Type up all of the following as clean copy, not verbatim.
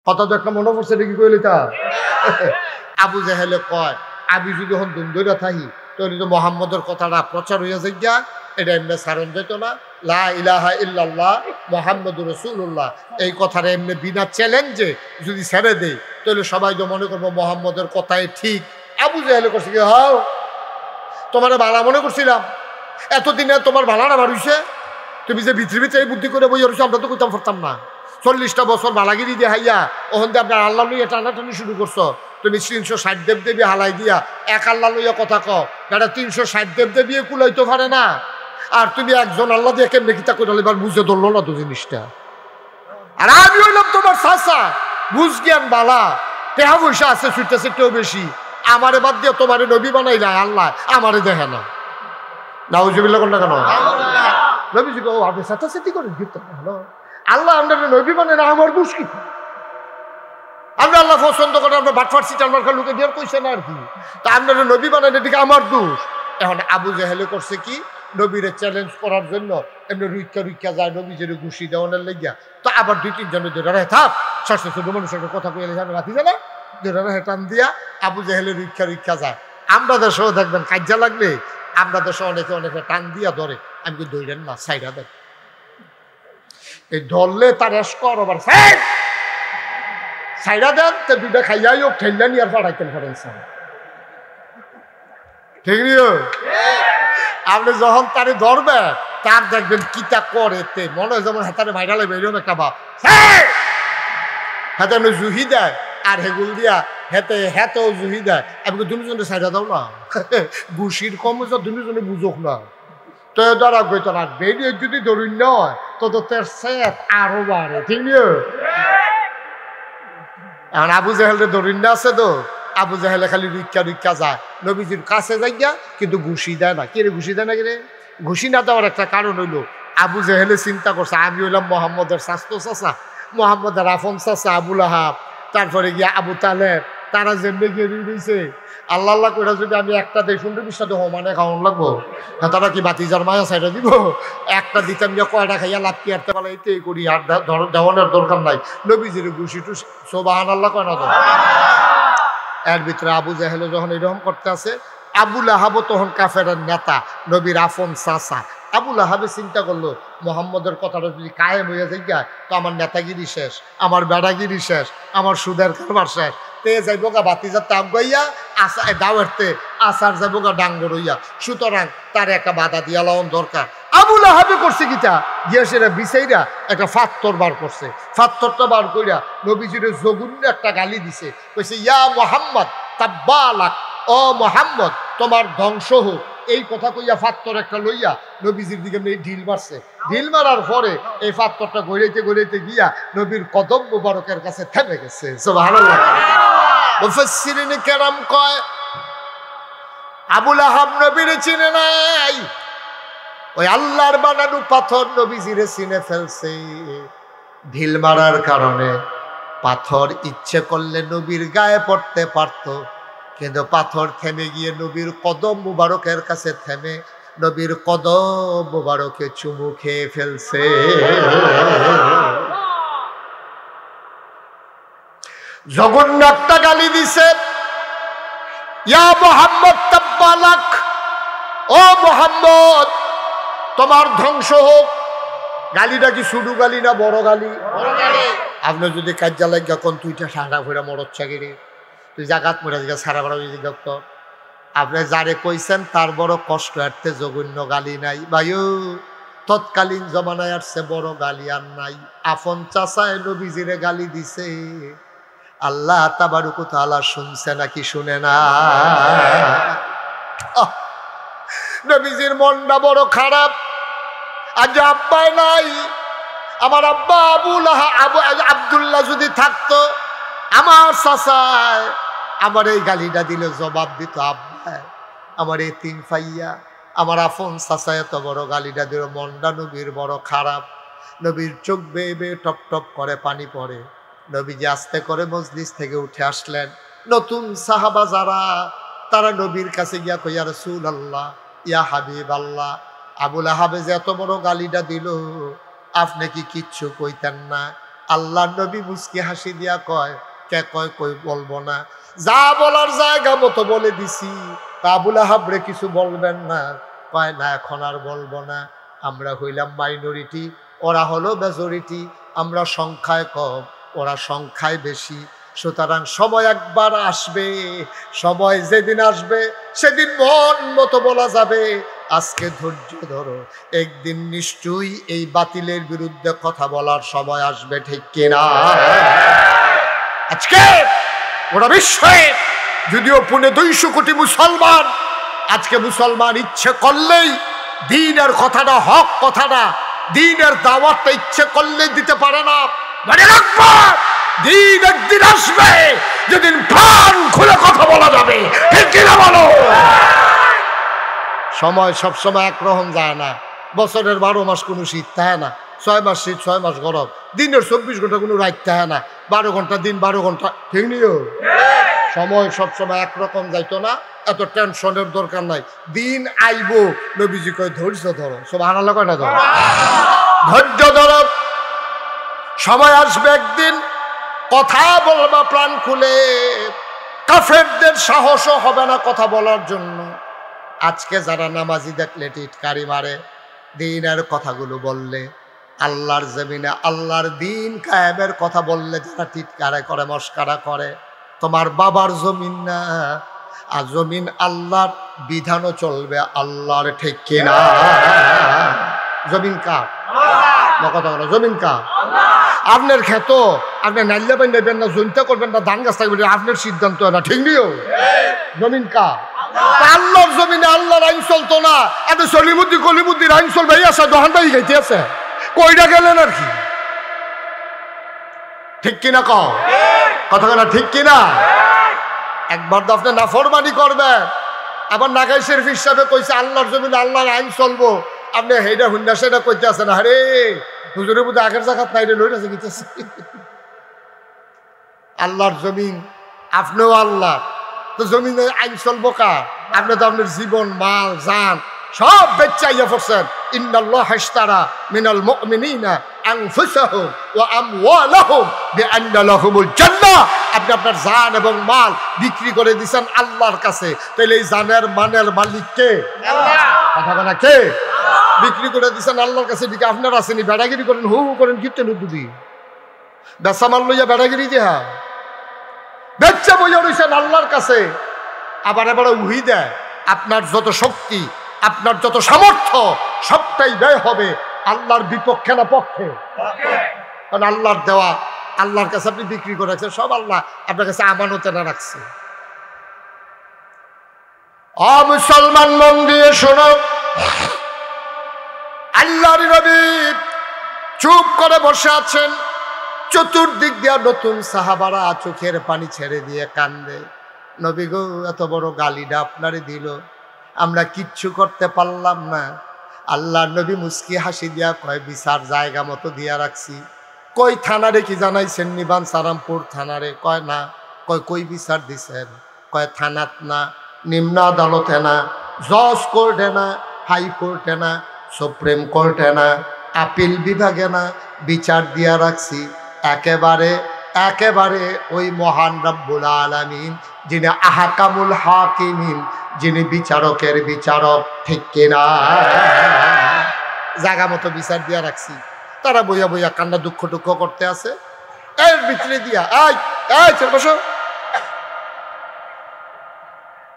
কথা তো একটা মনে পড়ছে নাকি কইলি তা আবু জাহেলে কয় আমি যদি হন দুন্দরা থাকি তাহলে তো মোহাম্মদের কথাটা প্রচার হইয়া যাইয়া এটা এমনি সারণ যেত না লা ইলাহা ইল্লাল্লাহ মুহাম্মাদুর রাসূলুল্লাহ এই কথাটা এমনি বিনা চ্যালেঞ্জে যদি ছেড়ে দেই তাহলে সবাই তো মনে করবো মোহাম্মদের কথাই ঠিক। আবু জাহেলে করছে কি হাও তোমার ভালা মনে করছিলাম এতদিনে তোমার ভালাটা বাড়িছে তুমি যে ভিতরে ভিতরে বুদ্ধি করে বই রয়েছো আমরা তো কইতাম পারতাম না 40টা বছর বালাগিরি দিয়ে হাইয়া ওখান দিয়ে আপনার আল্লাহ লইয়া টানাটানি শুরু করছো তুমি 360 দেব দেবী হালাই দিয়া এক আল্লাহ লইয়া কথা কও এটা 360 দেব দেবী কুলাইতে পারে না আর তুমি একজন আল্লাহ দিয়ে কেমনে কিতা করে এবার বুঝে ধরলো না তো জিনিসটা। আর আমি হইলাম তোমার চাচা বুঝ জ্ঞান বালা টেহা পয়সা আছে ছুটতে ছুটতেও বেশি আমারে বাদ দিয়ে তোমারে নবী বানাই যায় আল্লাহ আমারে দেখে না নাউজুবিল্লাহ কোনটা কেন নবীজি ও আপনি সাথে করেন আল্লাহ আমরা নবী বানাই না আমার বুঝ কি আমরা আল্লাহ পছন্দ করে আমরা বাটফার সিটার লোকে দিয়ে কইছে না আর কি তা আপনারা নবী বানান এদিকে আমার দোষ। এখন আবু জাহেলে করছে কি নবীরে চ্যালেঞ্জ করার জন্য এমনি রুইকা যায় নবীজির ঘুষি দেওয়ানের লেগিয়া তো আবার 2-3 জনের ধরে থাক ষষ্ঠ ছোট মানুষের কথা কইলে রাখি জানা ধরে টান দিয়া আবু জাহেলে রুইকা যায়। আমরা দেশেও দেখবেন কাজ্জা লাগলে আমরা দেশে অনেকে টান দিয়া ধরে আমি কি দৌড়েন না সাইডা দেন এই ধরলে তার এসকর আবার সাইডা দেন তো দুইটা খাইয়াই হোক ঠেললে নিয়ে আর পাঠাইতেন পারেন ঠিক নিও আপনি যখন তারে ধরবে তার দেখবেন কিতা করে তে মনে হয় যেমন হাতারে ভাইরালে বেরোম একটা বাপ হাতে জুহি দেয় আর হেগুল দিয়া হেতেও জুহি দেয় আমি দুজনে সাইডা দাও না ঘুষির কম দুজনে বুঝুক না তো ধরা গইত না বেরিয়ে যদি ধরুন নয় তো তোর সেট আরো বাড়ে ঠিক নিও। এখন আবু জাহেলের দরিন্না আছে তো আবু জাহেলে খালি রুইকা যায় নবীজির কাছে যাইয়া কিন্তু ঘুষি দেয় না কিরে ঘুষি দেয় না কিরে ঘুষি না দেওয়ার একটা কারণ হইলো আবু জাহেলে চিন্তা করছে আমি হইলাম মোহাম্মদের স্বাস্থ্য চাচা মোহাম্মদের আফন চাচা আবুল আহাব তারপরে গিয়া আবু তালেব তারা যেমনি গিয়ে দিয়েছে আল্লাহ আল্লাহ করে যদি আমি একটা দেশ 15-20টা দেহ মানে খাওয়ান লাগবো তারা কি বাতিজার মায়া সাইডা দিব একটা দিতাম গিয়া কয়টা খাইয়া লাভ কি আরতে পালা এতেই করি আর দেওয়ানোর দরকার নাই নবীজির ঘুষি টুসি সোবাহান আল্লাহ কয় না তো। এর ভিতরে আবু জাহেলে যখন এরকম করতে আছে আবুল আহাবও তখন কাফেরের নেতা নবীর আফন চাচা আবুল আহাবে চিন্তা করলো মোহাম্মদের কথাটা যদি কায়েম হইয়া যায় তো আমার নেতাগিরি শেষ আমার বেড়াগিরি শেষ আমার সুদের কারবার শেষ তে যাইব গা বাতিজার তাপ গাইয়া আসা দাওয়ারতে আসার যাইব গা ডাঙ্গর হইয়া সুতরাং তার একটা বাধা দিয়া লাউন দরকার। আবুল আহাবে করছে কিটা গিয়া সেটা বিচাইরা একটা ফাত্তর বার করছে ফাত্তরটা বার কইরা নবীজির জঘন্য একটা গালি দিছে কইছে ইয়া মোহাম্মদ তাব্বালাক ও মোহাম্মদ তোমার ধ্বংস হোক এই কথা কইয়া ফাত্তর একটা লইয়া নবীজির দিকে ঢিল মারছে ঢিল মারার পরে এই ফাত্তরটা গড়াইতে গিয়া নবীর কদম মুবারকের কাছে থেমে গেছে। সুবহানাল্লাহ। মুফাসসিরিন কেরাম কয় আবুল আহাব নবীরে চিনে নাই ওই আল্লাহর বানানো পাথর নবীজিরে চিনে ফেলছে ঢিল মারার কারণে পাথর ইচ্ছে করলে নবীর গায়ে পড়তে পারত কিন্তু পাথর থেমে গিয়ে নবীর কদম মুবারকের কাছে থেমে নবীর কদম মুবারকে চুমু খেয়ে ফেলছে। জঘন্য একটা গালি দিছে ইয়া মুহাম্মদ তাব্বালাক ও মুহাম্মদ তোমার ধ্বংস হোক। গালিটা কি শুধু গালি না বড় গালি? আপনি যদি কাজ্জা লাগিয়া কোন তুইটা সারা ফেরা মরত চাকরি তুই জাগাত মরে সারা বড় ডক্টর আপনি যারে কইছেন তার বড় কষ্ট আসতে জঘন্য গালি নাই ভাইও তৎকালীন জমানায় আসছে বড় গালি আর নাই। আফন চাচায় নবীজিরে গালি দিছে আল্লাহ তাবারকু তাআলা শুনছে নাকি শুনে না? নবীজির মনটা বড় খারাপ। আজ আব্বা নাই আমার আব্বা আব্দুল্লাহ যদি থাকতো আমার চাচায় আমার এই গালিটা দিলে জবাব দিত আব্বা আমার এই তিন ফাইয়া আমার আফন চাচায় এত বড় গালিটা দিল মনটা নবীর বড় খারাপ। নবীর চোখ বেয়ে বেয়ে টপ টপ করে পানি পড়ে। নবীজি আস্তে করে মজলিস থেকে উঠে আসলেন। নতুন সাহাবা যারা তারা নবীর কাছে গিয়া কইয়া রাসূলুল্লাহ ইয়া হাবিবাল্লাহ আবুল আহাবে যে এত বড় গালিটা দিল আপনি কি কিচ্ছু কইতেন না? আল্লাহ নবী মুস্কি হাসি দিয়া কয়, কে কয় কই বলবো না, যা বলার জায়গা মতো বলে দিছি। আবুল আহাব রে কিছু বলবেন না? কয় না, এখন আর বলবো না। আমরা হইলাম মাইনরিটি, ওরা হলো মেজরিটি। আমরা সংখ্যায় কম, ওরা সংখ্যায় বেশি। সুতরাং সময় একবার আসবে, সময় যেদিন আসবে সেদিন মন মতো বলা যাবে। আজকে ধৈর্য ধরো, একদিন নিশ্চয়ই এই বাতিলের বিরুদ্ধে কথা বলার সময় আসবে, ঠিক কিনা? আজকে ওরা বিশ্বে যদিও 250 কোটি মুসলমান, আজকে মুসলমান ইচ্ছে করলেই দ্বীনের কথাটা, হক কথাটা, দ্বীনের দাওয়াতটা ইচ্ছে করলেই দিতে পারে না। মনে রাখবা, দিন একদিন আসবে যেদিন প্রাণ খুলে কথা বলা যাবে, ঠিক কিনা বলো? সময় সবসময় একরকম যায় না। বছরের 12 মাস কোনো শীত থাকে না, 6 মাস শীত 6 মাস গরম। দিনের 24 ঘন্টা কোনো রাত থাকে না, 12 ঘন্টা দিন 12 ঘন্টা, ঠিক নিও? সময় সবসময় একরকম যাইতো না, এত টেনশনের দরকার নাই। দিন আইব, নবীজি কয় ধৈর্য ধরো। সুবহানাল্লাহ কয় না? ধরো, ধৈর্য ধরো। সময় আসবে একদিন কথা বলবা প্রাণ খুলে, কাফেরদের সাহসও হবে না কথা বলার জন্য। আজকে যারা নামাজি দেখলে টিটকারি মারে, দ্বীনের কথাগুলো বললে, আল্লাহর জমিনে আল্লাহর দ্বীন কায়েমের কথা বললে যারা টিটকারা করে, মস্কারা করে, তোমার বাবার জমিন না, আর জমিন আল্লাহর, বিধানও চলবে আল্লাহর, ঠিক কিনা? জমিন কার? কথা বলো, জমিন কার? আপনার খেত, আপনি নাইলে পাই নেবেন না, জমিটা করবেন না, ধান গাছ থাকবেন, আপনার সিদ্ধান্ত না, ঠিক নিও? জমিন কার? আল্লাহর জমিনে আল্লাহর আইন চলতো না। এত কলিমুদ্দির আইন চলবে, এই আছে দোকান বাড়ি খাইতে আছে, কইটা গেলেন আর কি, ঠিক কিনা? কথা বলা ঠিক কিনা? একবার তো আপনি নাফরমানি করবেন, আবার নাগাই শরীফ হিসাবে কইছে আল্লাহর জমিনে আল্লাহর আইন চলবো, আপনি হেইটা হুন্ডা সেটা কইতে আছেন। আরে হুজুরের মধ্যে আগের জায়গাত নাই রে, লইটাছে গিতেছে। আল্লাহর জমিন, আপনিও আল্লাহ, তো জমিনে আইন চলবো কার? আপনি তো আপনার জীবন, মাল, জান সব বেচাইয়া পড়ছেন। ইন্নাল্লাহা ইশতারা মিনাল মুমিনিনা আনফুসাহুম ওয়া আমওয়ালাহুম বিআন্না লাহুমুল জান্নাহ। আপনি আপনার জান এবং মাল বিক্রি করে দিয়েছেন আল্লাহর কাছে। তাহলে এই জানের মানের মালিক কে? আল্লাহ। কথা বলা কে? বিক্রি করে দিয়েছেন আল্লাহর কাছে। দিকে আপনার আসেনি, বেড়াগিরি করেন, হু হু করেন, কীর্তন উদ্যোগী বেচা মাল লইয়া বেড়াগিরি দেহা বেচ্চা বইয়া রয়েছেন আল্লাহর কাছে। আবার এবার উহি দেয়, আপনার যত শক্তি, আপনার যত সামর্থ্য, সবটাই ব্যয় হবে আল্লাহর বিপক্ষে না পক্ষে? কারণ আল্লাহর দেওয়া, আল্লাহর কাছে আপনি বিক্রি করে রাখছেন, সব আল্লাহ আপনার কাছে আমানতে না রাখছে। মুসলমান মন দিয়ে শোনো, আল্লাহর নবী চুপ করে বসে আছেন, চতুর্দিক দিয়া নতুন সাহাবারা চোখের পানি ছেড়ে দিয়ে কান্দে। নবী গো, এত বড় গালিটা আপনারে দিল, আমরা কিচ্ছু করতে পারলাম না। আল্লাহর নবী মুস্কি হাসি দিয়া কয়, বিচার জায়গা মতো দিয়া রাখছি। কই থানারে কি জানাইছেন? নিবান সারামপুর থানারে। কয় না। কয় কই বিচার দিছেন? কয় থানাত না, নিম্ন আদালতে না, জজ কোর্টে না, হাইকোর্টে না, সুপ্রিম কোর্টে না, আপিল বিভাগে না, বিচার দিয়া রাখছি একেবারে একেবারে ওই মহান রব্বুল আলামিন, যিনি আহকামুল হাকিমিন, যিনি বিচারকের বিচারক, ঠিক কিনা? জায়গা মতো বিচার দিয়া রাখছি। তারা বইয়া বইয়া কান্না দুঃখ টুক্ষ করতে আছে, এর ভিতরে দিয়া বসো।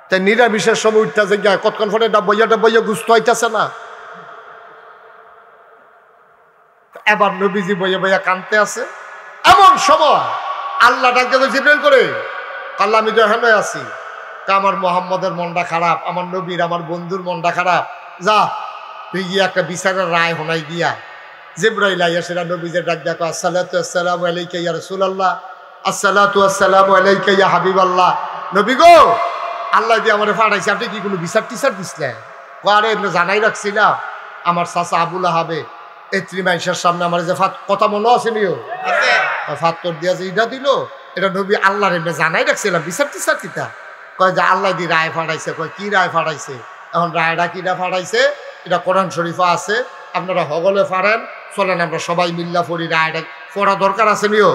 তাই নিরামিষের সময় উঠতেছে গিয়া কতক্ষণ ফোনে বইয়াটা বইয়া গুস্ত হইতেছে না। এবার নবীজি বইয়া বইয়া কানতে আছে। এমন সময় আল্লাহ ডাকতে জিব্রাইল করে, আল্লাহ আমি যেখানে আছি, আমার মোহাম্মদের মনটা খারাপ, আমার নবীর, আমার বন্ধুর মনটা খারাপ, যা তুই গিয়ে একটা বিচারের রায় হোনাই গিয়া। জিব্রাইল আইয়া সেটা নবীজের ডাক দেখো, আসসালাতু আসসালামু আলাইকা ইয়া রাসূলুল্লাহ, আসসালাতু আসসালামু আলাইকা ইয়া হাবিবাল্লাহ। নবী গো, আল্লাহ দিয়ে আমারে ফাটাইছে, আপনি কি কোনো বিচার টিচার দিছিলেন? আরে এগুলো জানাই রাখছিলাম, আমার চাচা আবুল আহাবে এত্রিমাইশের সামনে আমার যে কথা মনে আছে নিও ফাত্তর দিয়া যে ইটা দিল, এটা নবী আল্লাহর এমনি জানাই রাখছিলাম, বিচার টিচার কিতা? কয় যে আল্লাহ দিয়ে রায় ফাটাইছে। কয় কি রায় ফাটাইছে? এখন রায়টা কিটা ফাটাইছে এটা কোরআন শরীফা আছে, আপনারা হগলে ফাড়েন, চলেন আমরা সবাই মিল্লা পড়ি রায়টা পড়া দরকার আছে নিও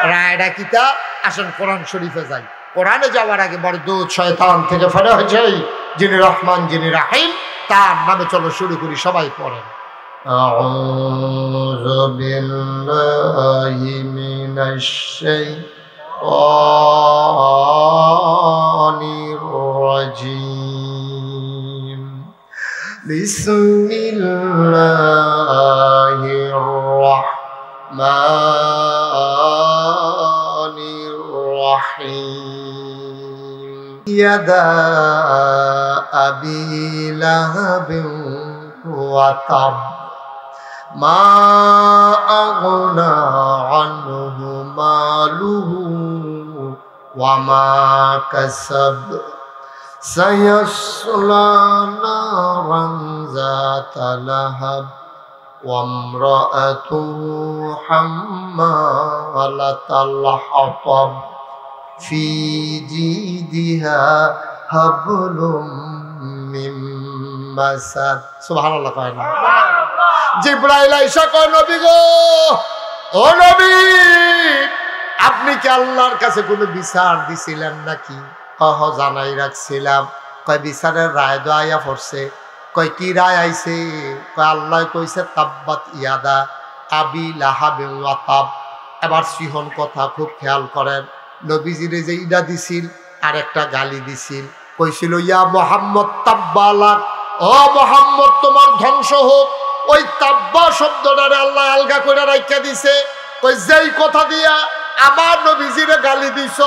রায়ডা কিতা আসেন কোরআন শরীফে যাই কোরআনে যাওয়ার আগে মারদুদ শয়তান থেকে ফেরা হয়েছে যিনি রহমান যিনি রাহিম তার নামে চলো শুরু করি সবাই পড়েন আউযু বিল্লাহি মিনাশ শাইতানির রাজীম বিসমিল্লাহির রাহমানির রাহিম ইয়াদা আবি লাহাবিন ওয়া তাব মা আগনা আনহু মালুহু ওয়া মা কাসাব সায়াসলা নারান যাতা লাহাব ওয়া ইমরাআতুহু হাম্মালাতাল হাতাব ফি জিদিহা হাবলুম মিন মাসাদ সুবহানাল্লাহ জিবরাইল আয়েশা কয় নবী গো ও নবী আপনি কি আল্লাহর কাছে কোনো বিচার দিছিলেন নাকি জানাই রাখছিলাম কয় বিচারের রায় তো আয়া পড়ছে কয় কি রায় আইছে কয় আল্লাহ কইছে তাব্বাত ইয়াদা আবি লাহাবিন ওয়া তাব এবার সিহন কথা খুব খেয়াল করেন নবীজিরে যে ইডা দিছিল আর একটা গালি দিছিল কইছিল ইয়া মুহাম্মদ তাব্বালাক ও মুহাম্মদ তোমার ধ্বংস হোক ওই তাব্বা শব্দটারে আল্লাহ আলগা করে রাখা দিছে কই যেই কথা দিয়া আমার নবীজিরে গালি দিছ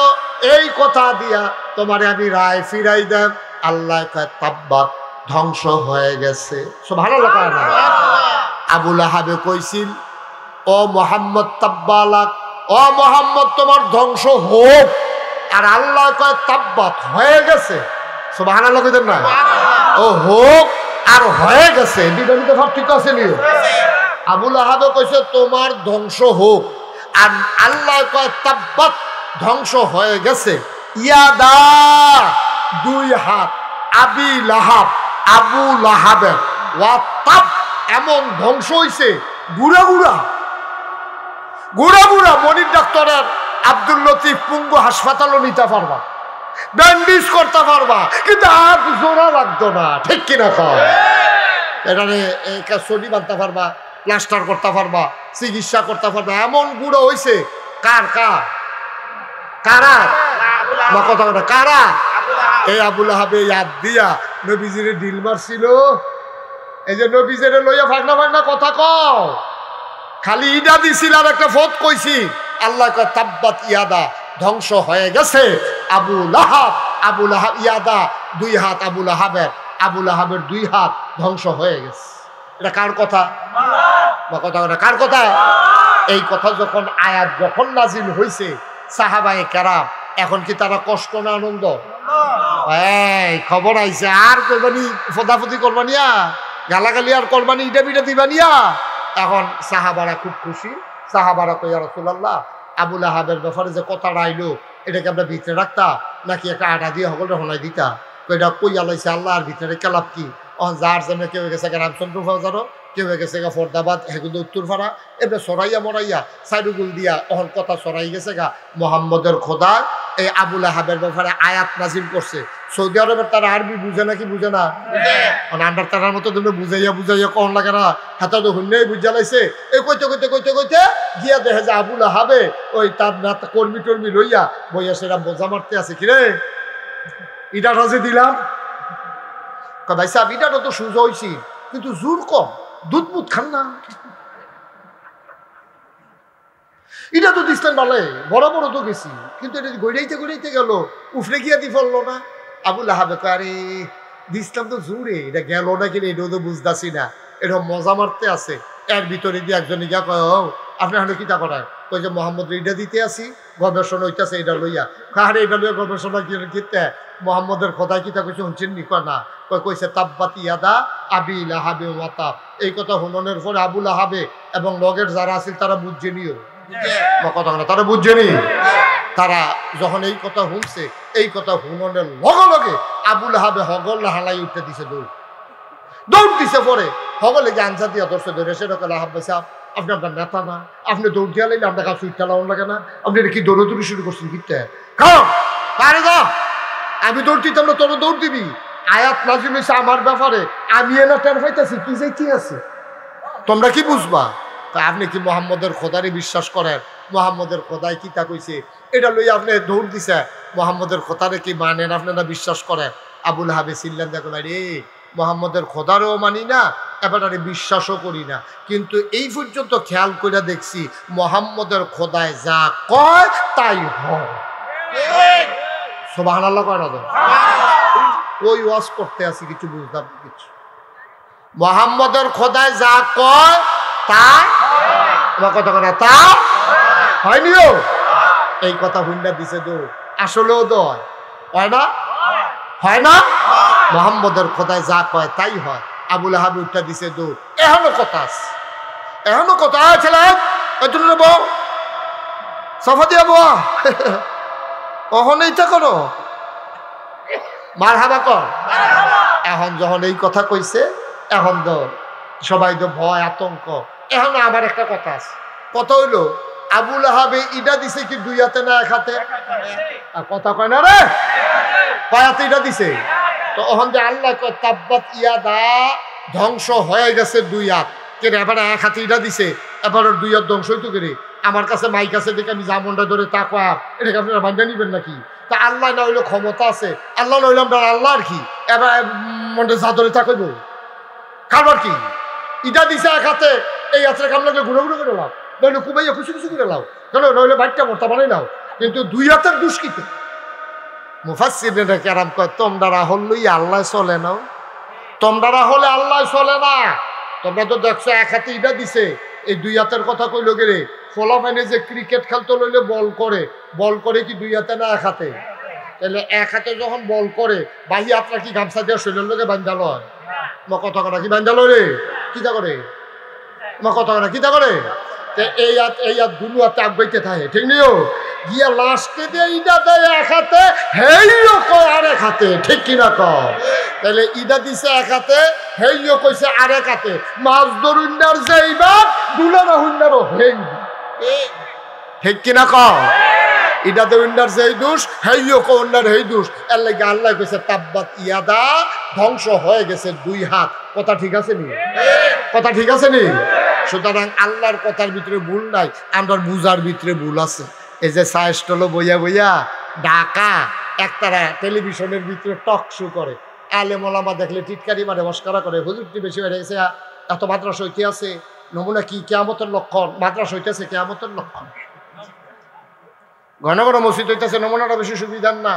এই কথা দিয়া তোমারে আমি রায় ফিরাই দেব আল্লাহ কয় তাব্বাত ধ্বংস হয়ে গেছে সুবহানাল্লাহ না আবু লাহাবে কইছিল ও মুহাম্মদ তাব্বালাক ও মুহাম্মদ তোমার ধ্বংস হোক আর আল্লাহ কয় তাব্বাত হয়ে গেছে সুবহানাল্লাহ কইতেন না ও হোক আর হয়ে গেছে দুটো ঠিক আছে নিও আবু লাহাবে কইছে তোমার ধ্বংস হোক আর আল্লাহ কয় তাব্বাত ধ্বংস হয়ে গেছে ইয়াদা দুই হাত আবি লাহাব আবু লাহাবের ওয়া তাব এমন ধ্বংস হইছে গুড়া গুড়া গুড়া গুড়া মনির ডাক্তারের আব্দুল লতিফ পুঙ্গু হাসপাতালও নিতে পারবা ব্যান্ডেজ করতে পারবা কিন্তু আর জোড়া লাগতো না ঠিক কিনা কয় এখানে চটি বাঁধতে পারবা প্লাস্টার করতে পারবা চিকিৎসা করতে পারবা এমন গুঁড়ো হয়েছে কার কার কারা বা কথা কথা কারা এই আবু লাহাবে ইয়াদ দিয়া নবীজিরে ডিল মারছিল এই যে নবীজিরে লইয়া ফাগনা ফাগনা কথা কও খালি ইডা দিছিল আর একটা ফত কইছি আল্লাহ কয় তাব্বাত ইয়াদা ধ্বংস হয়ে গেছে আবু লাহাব ইয়াদা দুই হাত আবু লাহাবের দুই হাত ধ্বংস হয়ে গেছে এটা কার কথা বা কথা কার কথা এই কথা যখন আয়াত যখন নাজিল হইছে সাহাবায়ে কেরাম এখন কি তারা কষ্ট না আনন্দ এই খবর আইছে আর কইবানি ফদাফদি করবানিয়া গালাগালি আর করবানি ইটা বিটা দিবানিয়া এখন সাহাবারা খুব খুশি সাহাবারা কই ইয়া রাসূলুল্লাহ আবু লাহাবের ব্যাপারে যে কথাটা আইলো এটাকে আমরা ভিতরে রাখতা নাকি একটা আটা দিয়ে সকলটা হনাই দিতা এটা কইয়া লাইছে আল্লাহর ভিতরে কেলাপ কি যার জন্য কেউ গেছে রামচন্দ্র বাজারও কেউ গেছে গা ফরদাবাদ হেগুলো উত্তরপাড়া এবার সরাইয়া মরাইয়া সাইডুগুল দিয়া অহন কথা সরাই গেছে গা মোহাম্মদের খোদা এই আবু লাহাবের ব্যাপারে আয়াত নাজিল করছে সৌদি আরবের তারা আরবি বুঝে নাকি বুঝে না আন্ডার তারার মতো তুমি বুঝাইয়া কখন লাগে না হাতে তো হুন্যাই বুঝা লাইছে এই কইতে গিয়া দেখে যে আবু লাহাবে ওই তার কর্মী টর্মী লইয়া বইয়া সেরা বোঝা মারতে আছে কিরে ইটা রাজে দিলাম ভাই সাহেব ইটাটা তো সুযোগ হয়েছি কিন্তু জোর কম দুধ মুধ খান না এটা তো দিচ্ছেন বলে বড় বড় তো গেছি কিন্তু এটা গড়াইতে গেল উফরে গিয়া দি ফেললো না আবু লাহাবে আরে দিচ্ছিলাম তো জোরে এটা গেল না কিনা এটাও তো বুঝতেছি না এটা মজা মারতে আছে এর ভিতরে দিয়ে একজন গিয়া কয় আপনি হলো কিতা করায় কই যে মোহাম্মদ এটা দিতে আসি গবেষণা হইতেছে এটা লইয়া কাহারে এটা লইয়া গবেষণা কিতে মোহাম্মদের খোদায় কিতা কইছে শুনছেন নি না কইছে তাব্বাত ইয়াদা আবি লাহাবে ওয়া তাব এই কথা হুননের পরে আবু লাহাবে এবং লগের যারা আছিল তারা বুঝছে নিও কথা না তারা বুঝছে নি তারা যখন এই কথা শুনছে এই কথা হুননের লগে লগে আবু লাহাবে হগল হালাই উঠতে দিছে দৌড় দিছে পরে হগলে যে আনসার দিয়া ধরছে ধরে সেটাকে লাহাব বসে আপনি আপনার নেতা না, আপনি দৌড় দিয়া লাইলে আপনার কাছে উঠতে লাউন লাগে না, আপনি এটা কি দৌড়াদৌড়ি শুরু করছেন কিতে? কারণ পারে যা আমি দৌড় দিতাম না, তোর দৌড় দিবি। আয়াত নাজিল হয়েছে আমার ব্যাপারে, আমি এনা টের পাইতেছি কি যে কি আছে, তোমরা কি বুঝবা? তা আপনি কি মোহাম্মদের খোদারে বিশ্বাস করেন? মোহাম্মদের খোদায় কি তা কইছে এটা লই আপনি দৌড় দিছে? মোহাম্মদের খোদারে কি মানেন, আপনারা বিশ্বাস করেন? আবুল হাবে সিল্লান দেখো না রে, মোহাম্মদের খোদারও মানি না, এবারে বিশ্বাসও করি না, কিন্তু এই পর্যন্ত খেয়াল করে দেখছি মোহাম্মদের খোদায় যা কয় তাই হয়। সুবহানাল্লাহ কয় না? ওই ওয়াজ করতে আসি কিছু বুঝলাম কিছু। মোহাম্মদের খোদায় যা কয় তা কথা কথা তা হয়নিও, এই কথা হুন্ডা দিছে দো, আসলেও দয় হয় না, হয় না? মোহাম্মদের খোদায় যা কয় তাই হয়। আবুল আহাব উঠটা দিছে দো, এখনো কথা আছে, এখনো কথা ছেলে বউ সফা দিয়া বউ অহন এইটা করো মার হাবা কর। এখন যখন এই কথা কইছে এখন তো সবাই তো ভয় আতঙ্ক। এখন আমার একটা কথা আছে, কথা হইলো আবুল আহাবে ইটা দিছে কি দুই হাতে না এক হাতে? কথা কয় না রে, কয় হাতে ইটা দিছে? তো ওখান যে আল্লাহ কয় তাব্বাত ইয়াদা, ধ্বংস হয়ে গেছে দুই হাত, কেন এবার এক হাতে ইটা দিছে, এবার দুই হাত ধ্বংস হইতো কেন? আমার কাছে মাইক আছে দেখে আমি জামনটা ধরে তা কয়া এটাকে আপনারা মান্য নিবেন নাকি? তা আল্লাহ না হইলে ক্ষমতা আছে, আল্লাহ না হইলে আমরা আল্লাহ আর কি এবার মনটা যা ধরে তা কইব কারবার কি? ইটা দিছে এক হাতে, এই হাতে কাম লাগলে ঘুরে ঘুরে করে লাও, নইলে কুবাইয়া খুশি খুশি করে লাও, কেন নইলে বাইকটা মরতা বানাই নাও, কিন্তু দুই হাতের দুষ্কৃত। মুফাসসিররা কেরাম কয় তোমরা হলই আল্লাহ চলে নাও, তোমরা হলে আল্লাহ চলে না। তোমরা তো দেখছো এক হাতে ইটা দিছে, এই দুই হাতের কথা কইল গেলে ফলা ফাইনে যে ক্রিকেট খেলতে লইলে বল করে কি দুই হাতে না এক হাতে? তাহলে এক হাতে যখন বল করে বাহি হাতটা কি গামছা দিয়ে শরীরের লোকে বান্ধাল হয়? মা কথা কথা কি বান্ধাল রে? কিতা করে মা কথা কথা কিতা করে? এই হাত দুনু হাতে আগবাইতে থাকে, ঠিক নিও গিয়া লাস্টে দিয়ে ইটা দেয় এক হাতে, হেইও কয় আরেক হাতে, ঠিক কিনা কয়? তাহলে ইটা দিছে এক হাতে, হেইও কইছে আরেক হাতে, মাছ ধরুন্ডার যেইবার দুলানা হুন্ডারও হেই, ঠিক কিনা কয়? ইটা দেউন্ডার যেই দোষ, হেইও কন্ডার হেই দোষ। এর লাগে আল্লাহ কইছে তাব্বাত ইয়াদা, ধ্বংস হয়ে গেছে দুই হাত। কথা ঠিক আছে নি? কথা ঠিক আছে নি? সুতরাং আল্লাহর কথার ভিতরে ভুল নাই, আমার বুঝার ভিতরে ভুল আছে। এই যে সাইস্টলো বইয়া বইয়া ঢাকা একতারা টেলিভিশনের ভিতরে টক শো করে, আলেম ওলামা দেখলে টিটকারি মারে, মস্করা করে, হুজুরটি বেশি বেড়ে গেছে, এত মাদ্রাসা হইতে আছে, নমুনা কি কিয়ামতের লক্ষণ, মাদ্রাসা হইতেছে কিয়ামতের লক্ষণ, ঘন ঘন মসজিদ হইতেছে, নমুনাটা বেশি সুবিধার না,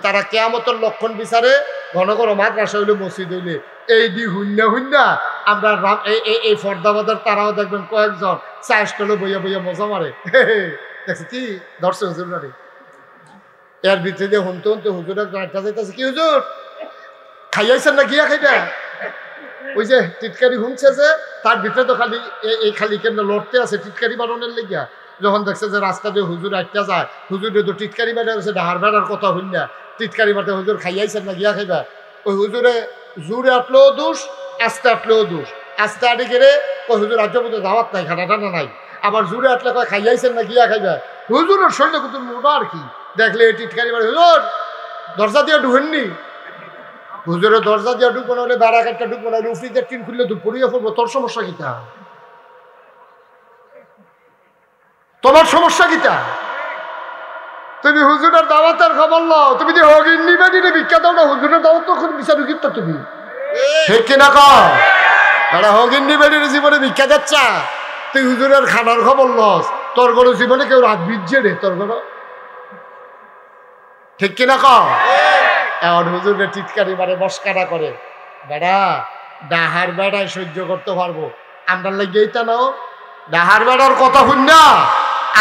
তারা কিয়ামতের লক্ষণ বিচারে, ঘন ঘন মাদ্রাসা হইলে মসজিদ হইলে এই দি হুন্না আমরা এই ফর্দাবাদের তারাও দেখবেন কয়েকজন সাইস্টলো বইয়া বইয়া মজা মারে। দেখছি কি ধরছে হুজুর নারী, এর ভিতরে দিয়ে হুনতে হুনতে হুজুর একজন একটা যাইতেছে, কি হুজুর খাইয়াছেন না গিয়া খাইটা? ওই যে টিটকারি হুনছে যে তার ভিতরে তো খালি এই খালি কেমন লড়তে আছে টিটকারি বানানোর লেগিয়া। যখন দেখছে যে রাস্তা দিয়ে হুজুর একটা যায়, হুজুরে তো টিটকারি বেড়া গেছে, ডাহার বেড়ার কথা হইল না, টিটকারি মাঠে হুজুর খাইয়াছেন না গিয়া খাইবা? ওই হুজুরে জোরে আটলেও দোষ, আস্তে আটলেও দোষ। আস্তে আটে গেলে ওই হুজুর রাজ্য মতো দাওয়াত নাই, খানা টানা নাই। আবার জোরে আটলে কয় খাইয়াছেন না গিয়া খাইবা? হুজুরের শরীরে কিন্তু মোটা আর কি, দেখলে টিটকারি মারে, হুজুর দরজা দিয়ে ঢুকেননি? হুজুরের দরজা দিয়ে ঢুকবো না হলে বারাক একটা ঢুকবো না হলে উফরিতে টিন খুললে তো পড়িয়া পড়বো, তোর সমস্যা কিটা? তোমার সমস্যা কিটা? তুমি হুজুরের দাওয়াতের খবর লও, তুমি যে হগিন নিবে দিনে ভিক্ষা দাও না, হুজুরের দাওয়াত তখন বিচার গিয়ে তুমি ঠিক কিনা কর? তারা হগিন নিবে দিনে জীবনে ভিক্ষা যাচ্ছা, তুই হুজুরের খানার খবর লস, তোর কোনো জীবনে কেউ রাত ভিজছে রে তোর কোনো, ঠিক কিনা কর? এখন হুজুরের টিটকারি মারে, মস্কারা করে, বেড়া ডাহার বেড়ায় সহ্য করতে পারবো, আমরা লেগেই তা নাও ডাহার বেড়ার কথা শুন না,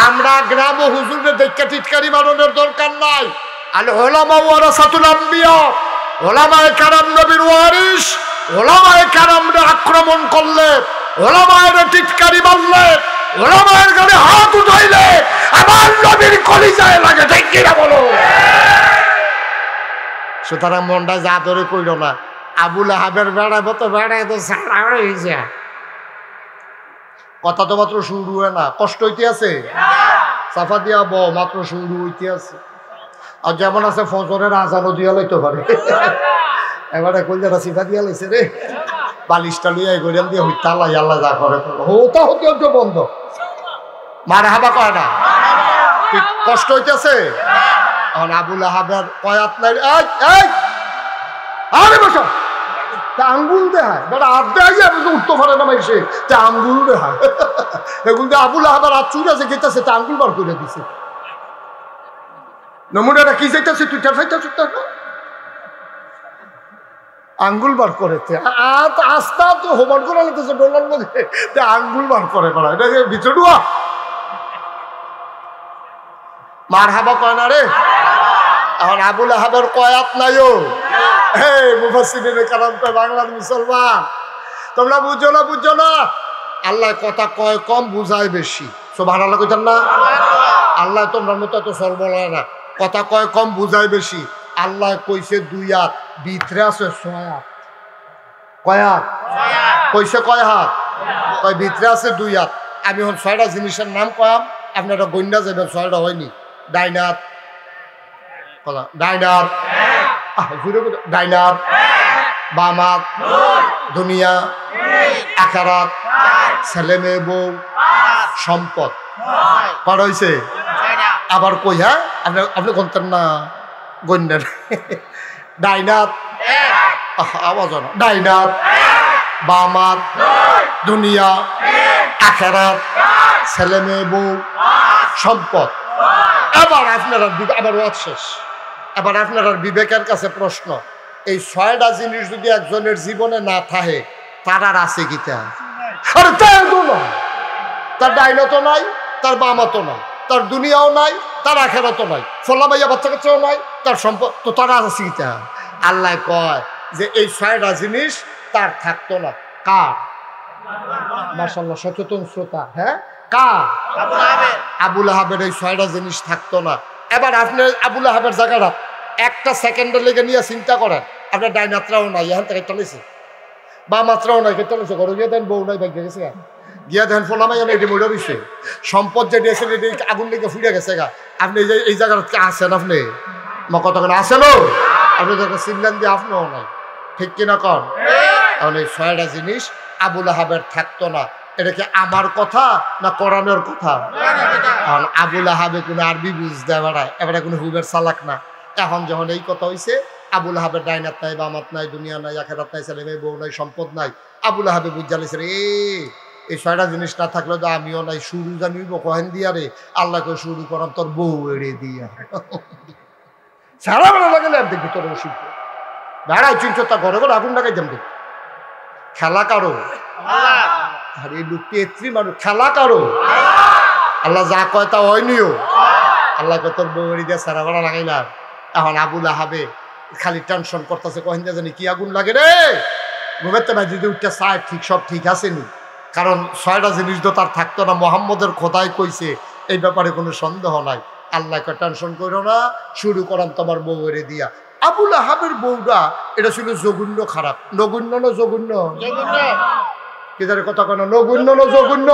আমরা গ্রাম ও হুজুরের দেখে টিটকারি মারণের দরকার নাই। আল ওলামা ওয়ারাসাতুল আম্বিয়া, ওলামায়ে কেরাম নবীর ওয়ারিস, ওলামায়ে কেরামরে আক্রমণ করলে, ওলামায়ের টিটকারি মারলে, ওলামায়ের গায়ে হাত উঠাইলে আমার নবীর কলিজায় লাগে, ঠিক কিনা বলো? সুতরাং মনটা যা ধরে কইল না, আবুল আহাবের বেড়াবো তো বেড়ায় তো সারা হয়ে যায়। কথা তো মাত্র শুরু হয় না, কষ্ট হইতে আছে, সাফা দিয়া ব মাত্র শুরু হইতে আছে। আর যেমন আছে ফজরের আজানও দিয়া লইতে পারে, এবারে কলজাটা সিফা দিয়া লইছে রে, বালিশটা লইয়া গরিয়াল দিয়ে হইতে আল্লাহ আল্লাহ যা করে হতা হতে হতে বন্ধ। মার হাবা কয় না, কষ্ট হইতেছে। এখন আবুল আহাবের কয়াত নাই, আরে বসো, তা আঙ্গুল দেখায় বেটা, হাত দেখাই উঠতে পারে না মাইসে, তা আঙ্গুল দেখায় এগুলো দিয়ে আবুল আহাবের হাত চুল আছে খেতেছে, তা আঙ্গুল বার করে দিছে। নমুনাটা কি চাইতেছে, তুই চার চাইতেছ আঙ্গুল বার করেছে, আস্তা তো হোমান করে নিতেছে ডোলার মধ্যে, আঙ্গুল বার করে পড়া, এটা বিচড়ুয়া। মার হাবা কয় না রে। এখন আবুল আহাবের কয়াত নাইও, হে মুফাসসিরিনে কারাম কয় বাংলার মুসলমান তোমরা বুঝো না, বুঝো না, আল্লাহ কথা কয় কম বুঝায় বেশি। সুবহানাল্লাহ কইতেন না? আল্লাহ তোমরা মতো এত সরবল হয় না, কথা কয় কম বুঝায় বেশি। আল্লাহ কইছে 2 হাত, ভিতরে আছে 6 হাত। কয় হাত কইছে? কয় হাত কয়? ভিতরে আছে 2 হাত। আমি এখন 6টা জিনিসের নাম কয়াম, আপনারা গন্যা যাবেন 6টা হয়নি। ডাইনাত, ডাইনাত, ডাইনাত, বামাত, দুনিয়া, আখিরাত, ছেলে মেয়ে বউ, সম্পদ। কর হইছে? আবার কই, হ্যাঁ আপনি গন্তেন না, গন্যের ডাইনাত, আওয়াজ না, ডাইনাত, বামাত, দুনিয়া, আখিরাত, ছেলে মেয়ে বউ, সম্পদ। এবার আপনারা আবার ওয়াজ শেষ। এবার আপনার বিবেকের কাছে প্রশ্ন, এই 6টা জিনিস যদি একজনের জীবনে না থাকে, তার আর আছে কি? আরে তাই তো নয়, তার ডাইনাতও নাই, তার বামাতও নাই, তার দুনিয়াও নাই, তার আখিরাতও নাই, ফলা মাইয়া বাচ্চা কাচ্চাও নাই, তার সম্পদ, তো তার আছে কি? আল্লাহ কয় যে এই 6টা জিনিস তার থাকতো না। কার? মাশাআল্লাহ, সচেতন শ্রোতা। হ্যাঁ, কার? আবুল আহাবের এই 6টা জিনিস থাকতো না। এবার আপনি আবুল আহাবের জায়গাটা একটা সেকেন্ডের লেগে নিয়ে চিন্তা করেন, আপনার ডাইনাত্রাও নাই, এখান থেকে চলেছে, বা মাত্রাও নাই, চলেছে, ঘরে গিয়ে দেন বউ নাই, বাইক গেছে গিয়া দেখেন ফোলামাই এটি মরে দিচ্ছে, সম্পদ যে দিয়েছেন এটি আগুন লেগে ফুটে গেছে গা। আপনি এই জায়গাটা আছেন, আপনি কতক্ষণ আসেন, আপনি যখন চিনলেন দিয়ে আপনিও নাই, ঠিক কিনা কন? এখন এই 6টা জিনিস আবুল আহাবের থাকতো না। এটা কি আমার কথা না কোরআনের কথা? আবুল আহাবে কোনো আরবি বুঝতে বেড়ায়, এবারে কোনো হুবের চালাক না। এখন যখন এই কথা হইছে, আবুল আহাবের ডাইনাত নাই, বামাত নাই, দুনিয়া নাই, আখিরাত নাই, ছেলে মেয়ে বউ নাই, সম্পদ নাই, আবুল আহাবে বুঝালিছে রে, এই 6টা জিনিস না থাকলে তো আমিও নাই। শুরু জানিব কহেন দিয়া রে, আল্লাহকে শুরু করাম তোর বউ এড়ে দিয়া সারা বেলা লাগালে আর দেখবি তোর ওষুধ বেড়াই চিনছ, তা ঘরে ঘরে আগুন লাগাই যাম দেখ। খেলা কারো, আর এই লোকটি এত্রি মানুষ, খেলা কারো? আল্লাহ যা কয় তা হয়নিও। আল্লাহ কয় তোর বউ এড়ে দিয়া সারা বেলা লাগাইলাম। এখন আবুল আহাবে খালি টেনশন করতেছে, কহেন দিয়া জানি কি আগুন লাগে রে, ঘুমের তো না যদি উঠতে চায়, ঠিক সব ঠিক আছে নি, কারণ 6টা জিনিস তো তার থাকতো না। মোহাম্মদের খোদাই কইছে, এই ব্যাপারে কোনো সন্দেহ নাই। আল্লাহকে টেনশন করো না, শুরু করাম তোমার বউ এড়ে দিয়া। আবুল আহাবের বউটা এটা ছিল জঘন্য খারাপ। নগণ্য না জঘন্য? কি জানে কথা কেন, নগণ্য না জঘন্য?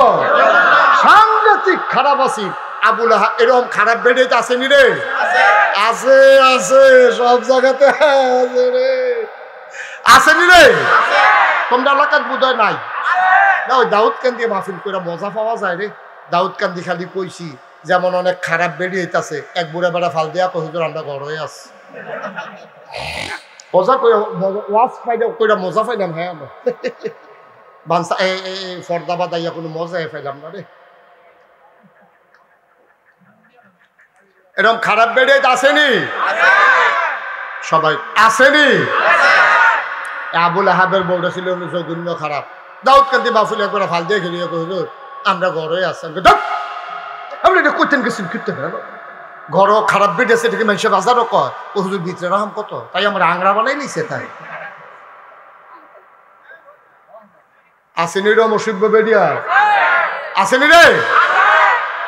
সাংঘাতিক খারাপ আছি। আবুল আহাব এরকম খারাপ বেড়ে আসেনি রে? আছে, আছে, সব জায়গাতে আছে রে, আসেনি রে? তোমরা এলাকার বোধহয় নাই না? ওই দাউদ কান্দি মাহফিল করে মজা পাওয়া যায় রে। দাউদ কান্দি খালি কইছি যেমন অনেক খারাপ বেরিয়ে হইতাছে, এক বুড়া বেড়া ফাল দিয়া কহিদুর আমরা ঘর হয়ে আছি, মজা কইরা মজা পাইলাম। হ্যাঁ, বানসা ফর্দাবাদ আইয়া কোনো মজাই পাইলাম না রে। এরকম খারাপ বেরিয়ে আসেনি? সবাই আসেনি? আবুল আহাবের বউটা ছিল জঘন্য খারাপ। দাউদ কান্দি মাহফিল একবার ফাল দিয়ে খেলিয়ে কহিদুর আমরা ঘরে আছি। আপনি এটা করতেন গেছেন কীর্তন, ঘরও খারাপ বেরিয়েছে, এটাকে মানুষের বাজারও কয়, ও হুজুর ভিতরে রাহাম কত, তাই আমার আংরা বানাই নিছে। তাই আসেনি রে মুসিব্য বেরিয়া? আসেনি রে?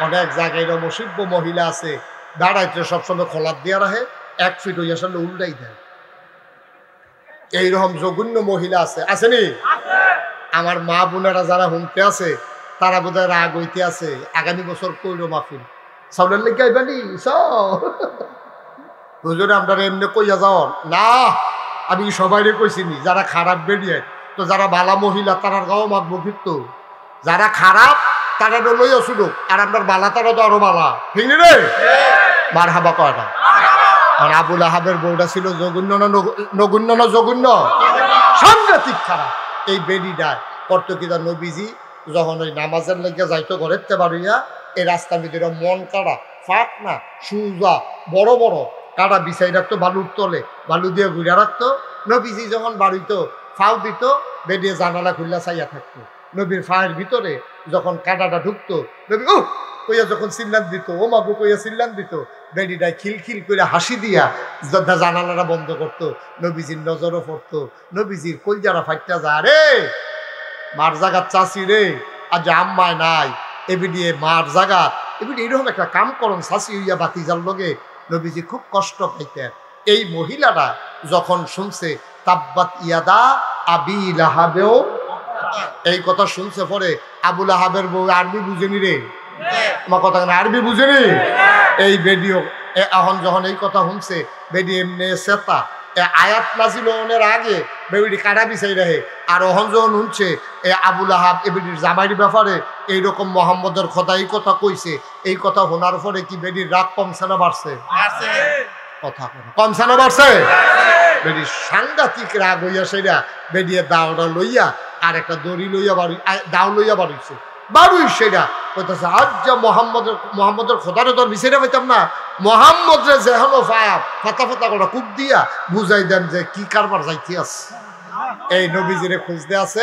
অনেক জায়গায় এরকম মুসিব্য মহিলা আছে, দাঁড়াইতে সবসময় খোলার দিয়া রাখে, 1 ফিট হইয়া আসলে উল্টাই দেয়। এইরকম জঘন্য মহিলা আছে, আসেনি? আমার মা বোনেরা যারা হুমতে আছে, তারা বোধহয় রাগ হইতে আছে, আগামী বছর কইল মাহফিল চাউলের লেগে আইবানি হুজুর আমরা এমনি কইয়া যাও না। আমি সবাইরে কইছিনি যারা খারাপ বেরিয়ে তো যারা বালা মহিলা তারা গাও মাগবো কিন্তু যারা খারাপ তারা লইয়া শুধু আর আপনার বালা তারা তো আরো বালা ঠিক নি রে মার হাবা কয়টা। আর আবুল আহাবের বউটা ছিল জঘন্য না নগণ্য না জঘন্য সাংঘাতিক খারাপ। এই বেডিটা করতো কি তার নবীজি যখন ওই নামাজের লেগে যাইতো ঘরের তে বাড়িয়া এই রাস্তার ভিতরে মন কাটা ফাঁক না সুজা বড় বড় কাটা বিছাই রাখতো বালুর তলে বালু দিয়ে ঘুরে রাখতো। নবীজি যখন বাড়িতো ফাও দিত বেডিয়ে জানালা খুললা চাইয়া থাকতো। নবীর ফায়ের ভিতরে যখন কাটাটা ঢুকতো নবী ও কইয়া যখন চিল্লান দিত ও মাগু কইয়া চিল্লান দিত বেডিটায় খিলখিল করে হাসি দিয়া জানালাটা বন্ধ করতো। নবীজির নজরও পড়তো। নবীজির কলজারা ফাইটটা যা রে মার জাগাত চাষি রে আজ আম্মায় নাই এবিডিয়ে মার জাগাত এবিডি এরকম একটা কাম করুন চাষি হইয়া বাতিজার লগে নবীজি খুব কষ্ট পাইতেন। এই মহিলাটা যখন শুনছে তাব্বাত ইয়াদা আবি লাহাবেও এই কথা শুনছে পরে আবুল আহাবের বউ আরবি বুঝেনি রে আমার কথা কেন আরবি বুঝেনি এই বেডিও এখন যখন এই কথা শুনছে বেডি এমনি সেতা আয়াত নাজিল হওয়ার আগে বেবিডি কাটা বিছাই রাখে আর অহন যখন শুনছে আবুল আহাব এবিডির জামাইয়ের ব্যাপারে এইরকম মোহাম্মদের কথা এই কথা কইছে এই কথা শোনার পরে কি বেডির রাগ কমছে না বাড়ছে কথা কমছে না বাড়ছে বেডির সাংঘাতিক রাগ হইয়া সেটা বেডিয়ে দাওটা লইয়া আর একটা দড়ি লইয়া বাড়ি দাও লইয়া বাড়িছে বাড়ুই সেটা কইতেছে আজ যা মোহাম্মদের খোদারে তোর বিষয়টা পাইতাম না মোহাম্মদ রে যেহনো ফাতা ফাতা করে কূপ দিয়া বুঝাই দেন যে কি কারবার যাইতে আছে। এই নবীজিরে খুঁজতে আছে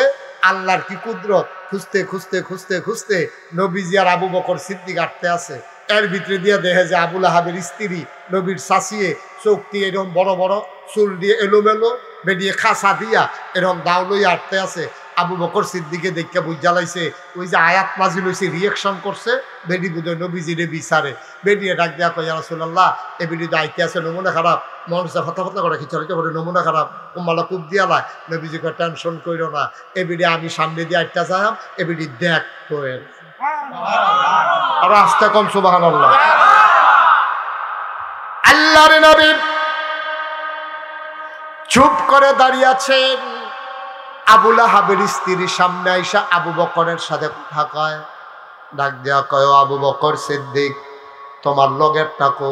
আল্লাহর কি কুদরত খুঁজতে খুঁজতে খুঁজতে খুঁজতে নবীজি আর আবু বকর সিদ্দিক আটতে আছে। এর ভিতরে দিয়ে দেখে যে আবুল আহাবের স্ত্রী নবীর শাসিয়ে চোখ দিয়ে এরকম বড় বড় চুল দিয়ে এলোমেলো বেরিয়ে খাসা দিয়া এরকম দাও লইয়া আটতে আছে। আবু বকর সিদ্দিকে দেখে বুঝ জ্বালাইছে ওই যে আয়াত নাজিল হইছে রিয়াকশন করছে বেডি বুঝে নবীজিরে বিচারে বেডিয়ে ডাক দেয়া কই রাসূলুল্লাহ এ বেডি দাইতে আছে নমুনা খারাপ মানুষের কথা কথা করে খিচারিতে করে নমুনা খারাপ উম্মালা কূপ দিয়া লাই নবীজিকে টেনশন কইরো না এ বেডি আমি সামনে দিয়ে আটটা যাম এ বেডি দেখ তোর আর আস্তে কম সুবহানাল্লাহ। আল্লাহর নবী চুপ করে দাঁড়িয়ে আছেন। আবুল আহাবের স্ত্রীর সামনে আইসা আবু বকরের সাথে কথা কয় ডাক দেয়া কয় আবু বকর সিদ্দিক তোমার লগের টাকো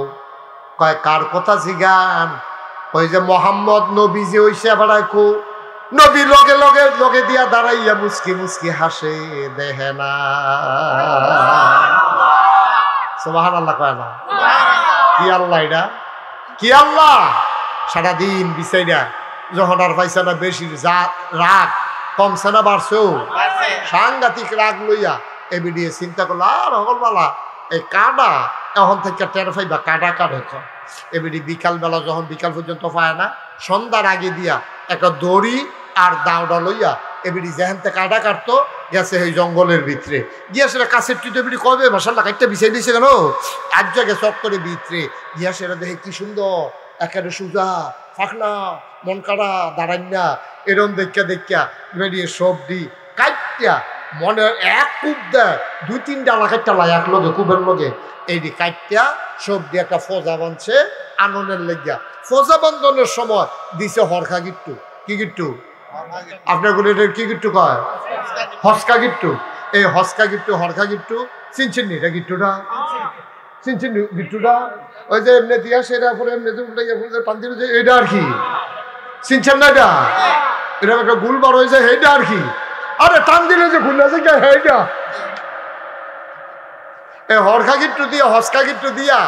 কয় কার কথা জিগান ওই যে মোহাম্মদ নবীজি হইছে বেড়াইকো নবী লগে লগে লগে দিয়া দাঁড়াইয়া মুস্কি মুস্কি হাসে দেহে না সুবহানাল্লাহ কয় না কি আল্লাহ এটা কি আল্লাহ সারাদিন বিচাইরা যখন আর পাইছে না বেশি রাগ কমছে না বাড়ছেও সাংঘাতিক রাগ লইয়া এবিডিয়ে চিন্তা করলো আর হগলবালা এই কাটা এখন থেকে টের পাইবা কাটা কাটে এবিডি বিকালবেলা যখন বিকাল পর্যন্ত পায় না সন্ধ্যার আগে দিয়া একটা দড়ি আর দাওটা লইয়া এবিডি যেখান থেকে কাটা কাটতো গেছে এই জঙ্গলের ভিতরে গিয়া সেটা কাছের টুইতে এবিডি কবে মশাল্লা কাটতে বিছাই দিয়েছে কেন আজ জায়গায় চক্করে ভিতরে গিয়া সেটা দেখে কি সুন্দর একেবারে সুজা ফাঁকনা মন কাটা দাঁড়াইনা এরম দেখা দেখা বেরিয়ে সবজি কাইটা মনে এক কূপ দেয় দুই তিন ডালা কাটটা লাই এক লগে কূপের লগে এইটি কাইটা সবজি একটা ফজা বানছে আনন্দের লেগিয়া ফজা বন্ধনের সময় দিছে হরখা গিট্টু কি গিট্টু আপনার গুলো এটা কি গিট্টু কয় হসকা গিট্টু এই হসকা গিট্টু হরখা গিট্টু চিনছেন এটা গিট্টুটা চিনছেন গিট্টুটা ওই যে এমনি দিয়া সেটা পরে এমনি পান্তি এইটা আর কি চিনছেন না এটা এরকম একটা গুল বার হয়েছে এইটা আর কি আরে টান দিলে যে খুলে আছে এইটা এই হরখা গিট্টু দিয়া হসকা গিট্টু দিয়া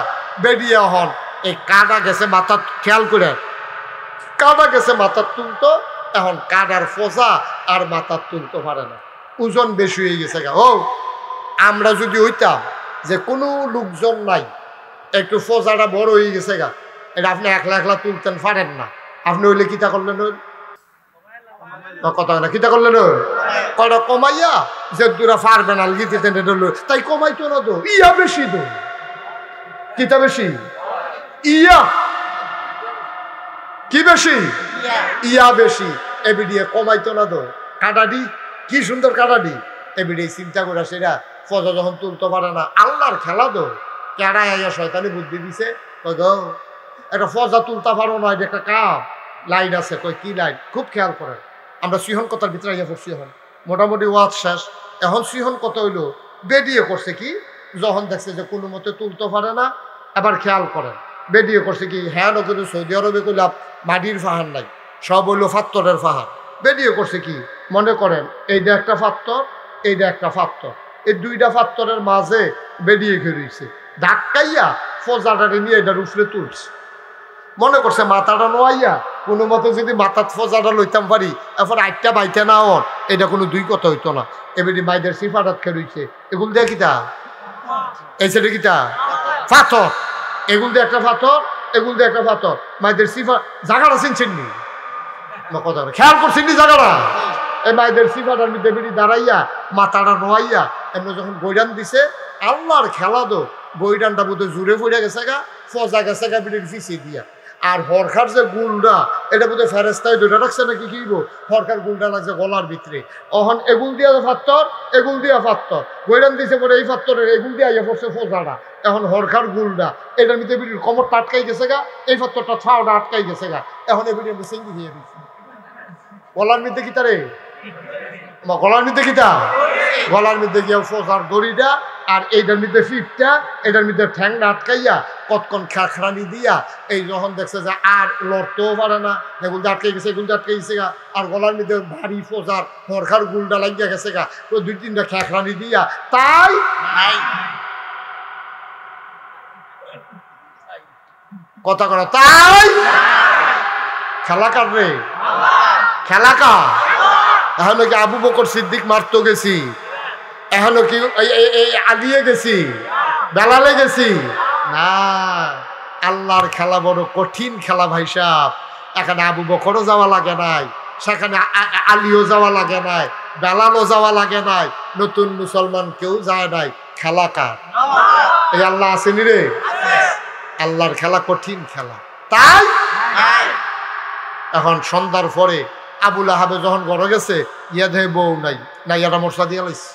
বেরিয়ে হন এই কাটা গেছে মাথা খেয়াল করে কাটা গেছে মাথার তুলতো এখন কাটার ফোসা আর মাথার তুলতে পারে না ওজন বেশি হয়ে গেছে গা ও আমরা যদি হইতাম যে কোনো লোকজন নাই একটু ফোসাটা বড় হয়ে গেছে গা এটা আপনি একলা একলা তুলতেন পারেন না আপনি হইলে কিতা করলেন কথা না কিতা করলেন কয়টা কমাইয়া যে দুরা পারবেন আর গিতে তাই কমাইতো না তো ইয়া বেশি তো কিতা বেশি ইয়া কি বেশি ইয়া বেশি এবিডিয়ে কমাইতো না তো কাটাডি কি সুন্দর কাটাডি এবিডি চিন্তা করে সেটা ফজা যখন তুলতে পারে না, আল্লাহর খেলা দো কেড়াই আইয়া শয়তানি বুদ্ধি দিছে, একটা ফজা তুলতে পারো না, এটা একটা কাম লাইন আছে, কই কি লাইন, খুব খেয়াল করেন। আমরা সিহন কথার ভিতরে আইয়া পড়ছি, এখন মোটামুটি ওয়াজ শেষ। এখন সিহন কথা হইলো বেডিয়ে করছে কি, যখন দেখছে যে কোনো মতে তুলতে পারে না, আবার খেয়াল করেন বেডিয়ে করছে কি, হ্যাঁ কিন্তু সৌদি আরবে কইলাম মাটির পাহাড় নাই, সব হইলো পাথরের পাহাড়। বেডিয়ে করছে কি, মনে করেন এইটা একটা পাথর, এইটা একটা পাথর, এই দুইটা পাথরের মাঝে বেডিয়ে খেয়েছে, ধাক্কাইয়া ফজাটারে নিয়ে এটার উপরে তুলছে। মনে করছে মাথাটা নোয়াইয়া কোনো মতে যদি মাথার ফজাটা লইতাম পারি, এখন আটটা বাইতে না ওর, এটা কোনো দুই কথা হইতো না। এবারে মাইদের সিফাটাত খেয়েছে, এগুলো দিয়ে কিতা, এই সাইডে কিতা পাথর, এগুলো দিয়ে একটা পাথর, এগুলো দিয়ে একটা পাথর, মাইদের সিফা জায়গাটা চিনছেন নি, কথা খেয়াল করছেন নি জায়গাটা, এই মাইদের সিফাটার মধ্যে বেরিয়ে দাঁড়াইয়া মাথাটা নোয়াইয়া এমন যখন বৈরান দিছে, আল্লাহর খেলা দো বৈরানটা বোধহয় জুড়ে পড়ে গেছে গা, ফজা গেছে গা বিড়ির ফিসিয়ে দিয়া। আর হরখার যে গুলটা, এটা বোধহয় ফেরেস্তায় দুইটা রাখছে নাকি কিব, হরখার গুলটা লাগছে গলার ভিতরে। অহন এগুল দিয়া পাত্তর, এগুল দিয়া পাত্তর, বৈরান দিছে পরে এই পাত্তরের এগুল দিয়ে আইয়া পড়ছে ফজাটা। এখন হরখার গুলটা এটার মধ্যে বিড়ির কমরটা আটকাই গেছে গা, এই পাত্তরটা ছাওটা আটকাই গেছে গা, এখন এই বিড়ি আমি সেঙ্গি দিয়ে দিচ্ছি। গলার মধ্যে কি তারে, গলার মধ্যে কিতা, গলার মধ্যে গিয়ে ফজার দড়িটা, আর এইটার মধ্যে ফিটটা, এটার মধ্যে ঠ্যাংটা আটকাইয়া কতক্ষণ খাখরানি দিয়া, এই যখন দেখছে যে আর লড়তেও পারে না, এগুলো আটকে গেছে, এগুলো আটকে গেছে গা, আর গলার মধ্যে ভারী ফজার হরখার গুলটা লাগিয়া গেছে গা, তো দুই তিনটা খাখরানি দিয়া, তাই কথা করা, তাই খেলা কার রে, খেলা কার? এখনো কি আবু বকর সিদ্দিক মারতো গেছি, এখনো কি আলিয়ে গেছি, বেলালে গেছি না, আল্লাহর খেলা বড় কঠিন খেলা ভাই সাহেব। এখানে আবু বকরও যাওয়া লাগে নাই, সেখানে আলিও যাওয়া লাগে নাই, বেলালও যাওয়া লাগে নাই, নতুন মুসলমান কেউ যায় নাই। খেলা কার? এই আল্লাহ আসেনি রে, আল্লাহর খেলা কঠিন খেলা। তাই এখন সন্ধ্যার পরে আবুল আহাবে যখন ঘরে গেছে, ইয়া দেহে বউ নাই, না ইয়াটা মশলা দিয়ে লাইছে,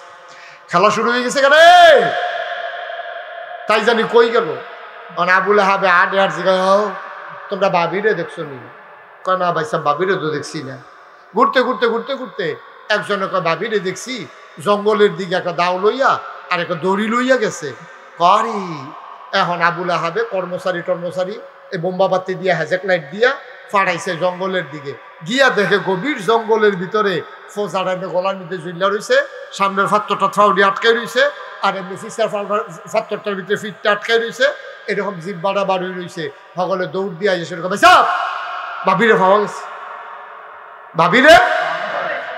খেলা শুরু হয়ে গেছে কেন, তাই জানি কই গেল। আবুল আহাবে আডে আর জিগায়, তোমরা বাবিরে দেখছো নি? কয় না ভাই সাহেব, বাবিরে তো দেখছি না। ঘুরতে ঘুরতে ঘুরতে ঘুরতে একজনে কয় বাবিরে দেখছি জঙ্গলের দিকে একটা দাও লইয়া আর একটা দড়ি লইয়া গেছে। করি এখন আবুল আহাবে কর্মচারী এই বোম্বাবাতি দিয়া হ্যাজেক লাইট দিয়া ফাড়াইছে জঙ্গলের দিকে, গিয়া দেখে গভীর জঙ্গলের ভিতরে ফোজার গলার মধ্যে ঝুল্লা রয়েছে, সামনের ফাত্তরটা থ্রাউডি আটকাই রয়েছে, আর এমনি ফিসার ফাত্তরটার ভিতরে ফিটটা আটকাই রয়েছে, এরকম জিব্বাটা বাড়ি রয়েছে। সকলে দৌড় দিয়ে আইসে সেরকম ভাবিরে পাওয়া গেছে, ভাবিরে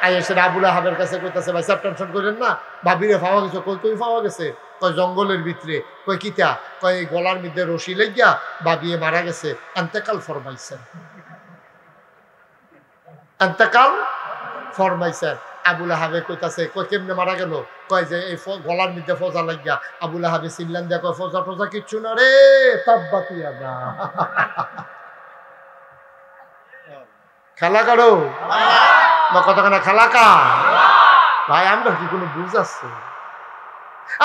আইসে আবুল আহাবের কাছে কইতেছে, ভাই সাহেব টেনশন করেন না, ভাবিরে পাওয়া গেছে। কই কই পাওয়া গেছে? কয় জঙ্গলের ভিতরে। কয় কিতা? কয় এই গলার মধ্যে রশি লেগিয়া ভাবিয়ে মারা গেছে, এন্তেকাল ফরমাইছেন, এন্তেকাল ফরমাইছেন। আবুল আহাবে কইতাছে, কয় কেমনে মারা গেল? কয় যে এই গলার মধ্যে ফজা লাগিয়া। আবুল আহাবে চিল্লান দিয়া কয়, ফজা টজা কিচ্ছু না রে, তাব্বাতিয়া না। খেলা কারো কতখানা খেলা কা ভাই, আপনার কি কোনো বুঝ আছে?